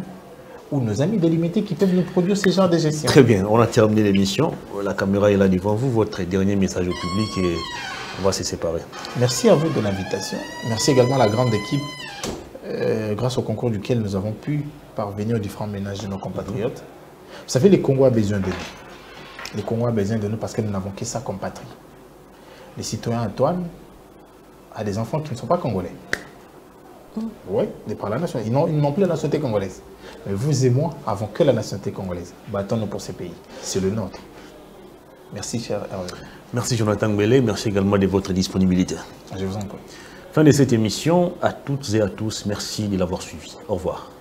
ou nos amis délimités qui peuvent nous produire ce genre de gestion. Très bien, on a terminé l'émission. La caméra est là devant vous. Votre dernier message au public et on va se séparer. Merci à vous de l'invitation. Merci également à la grande équipe, grâce au concours duquel nous avons pu parvenir aux différents ménages de nos compatriotes. Vous savez, les Congos ont besoin de nous. Les Congos ont besoin de nous parce que nous n'avons que ça comme patrie. Les citoyens Antoine a des enfants qui ne sont pas congolais. Oui, de par la nationalité. Ils n'ont plus la nationalité congolaise. Mais vous et moi avons que la nationalité congolaise. Battons-nous pour ces pays. C'est le nôtre. Merci, cher Hervé. Merci, Jonathan Mbele. Merci également de votre disponibilité. Je vous en prie. Fin de cette émission. À toutes et à tous, merci de l'avoir suivi. Au revoir.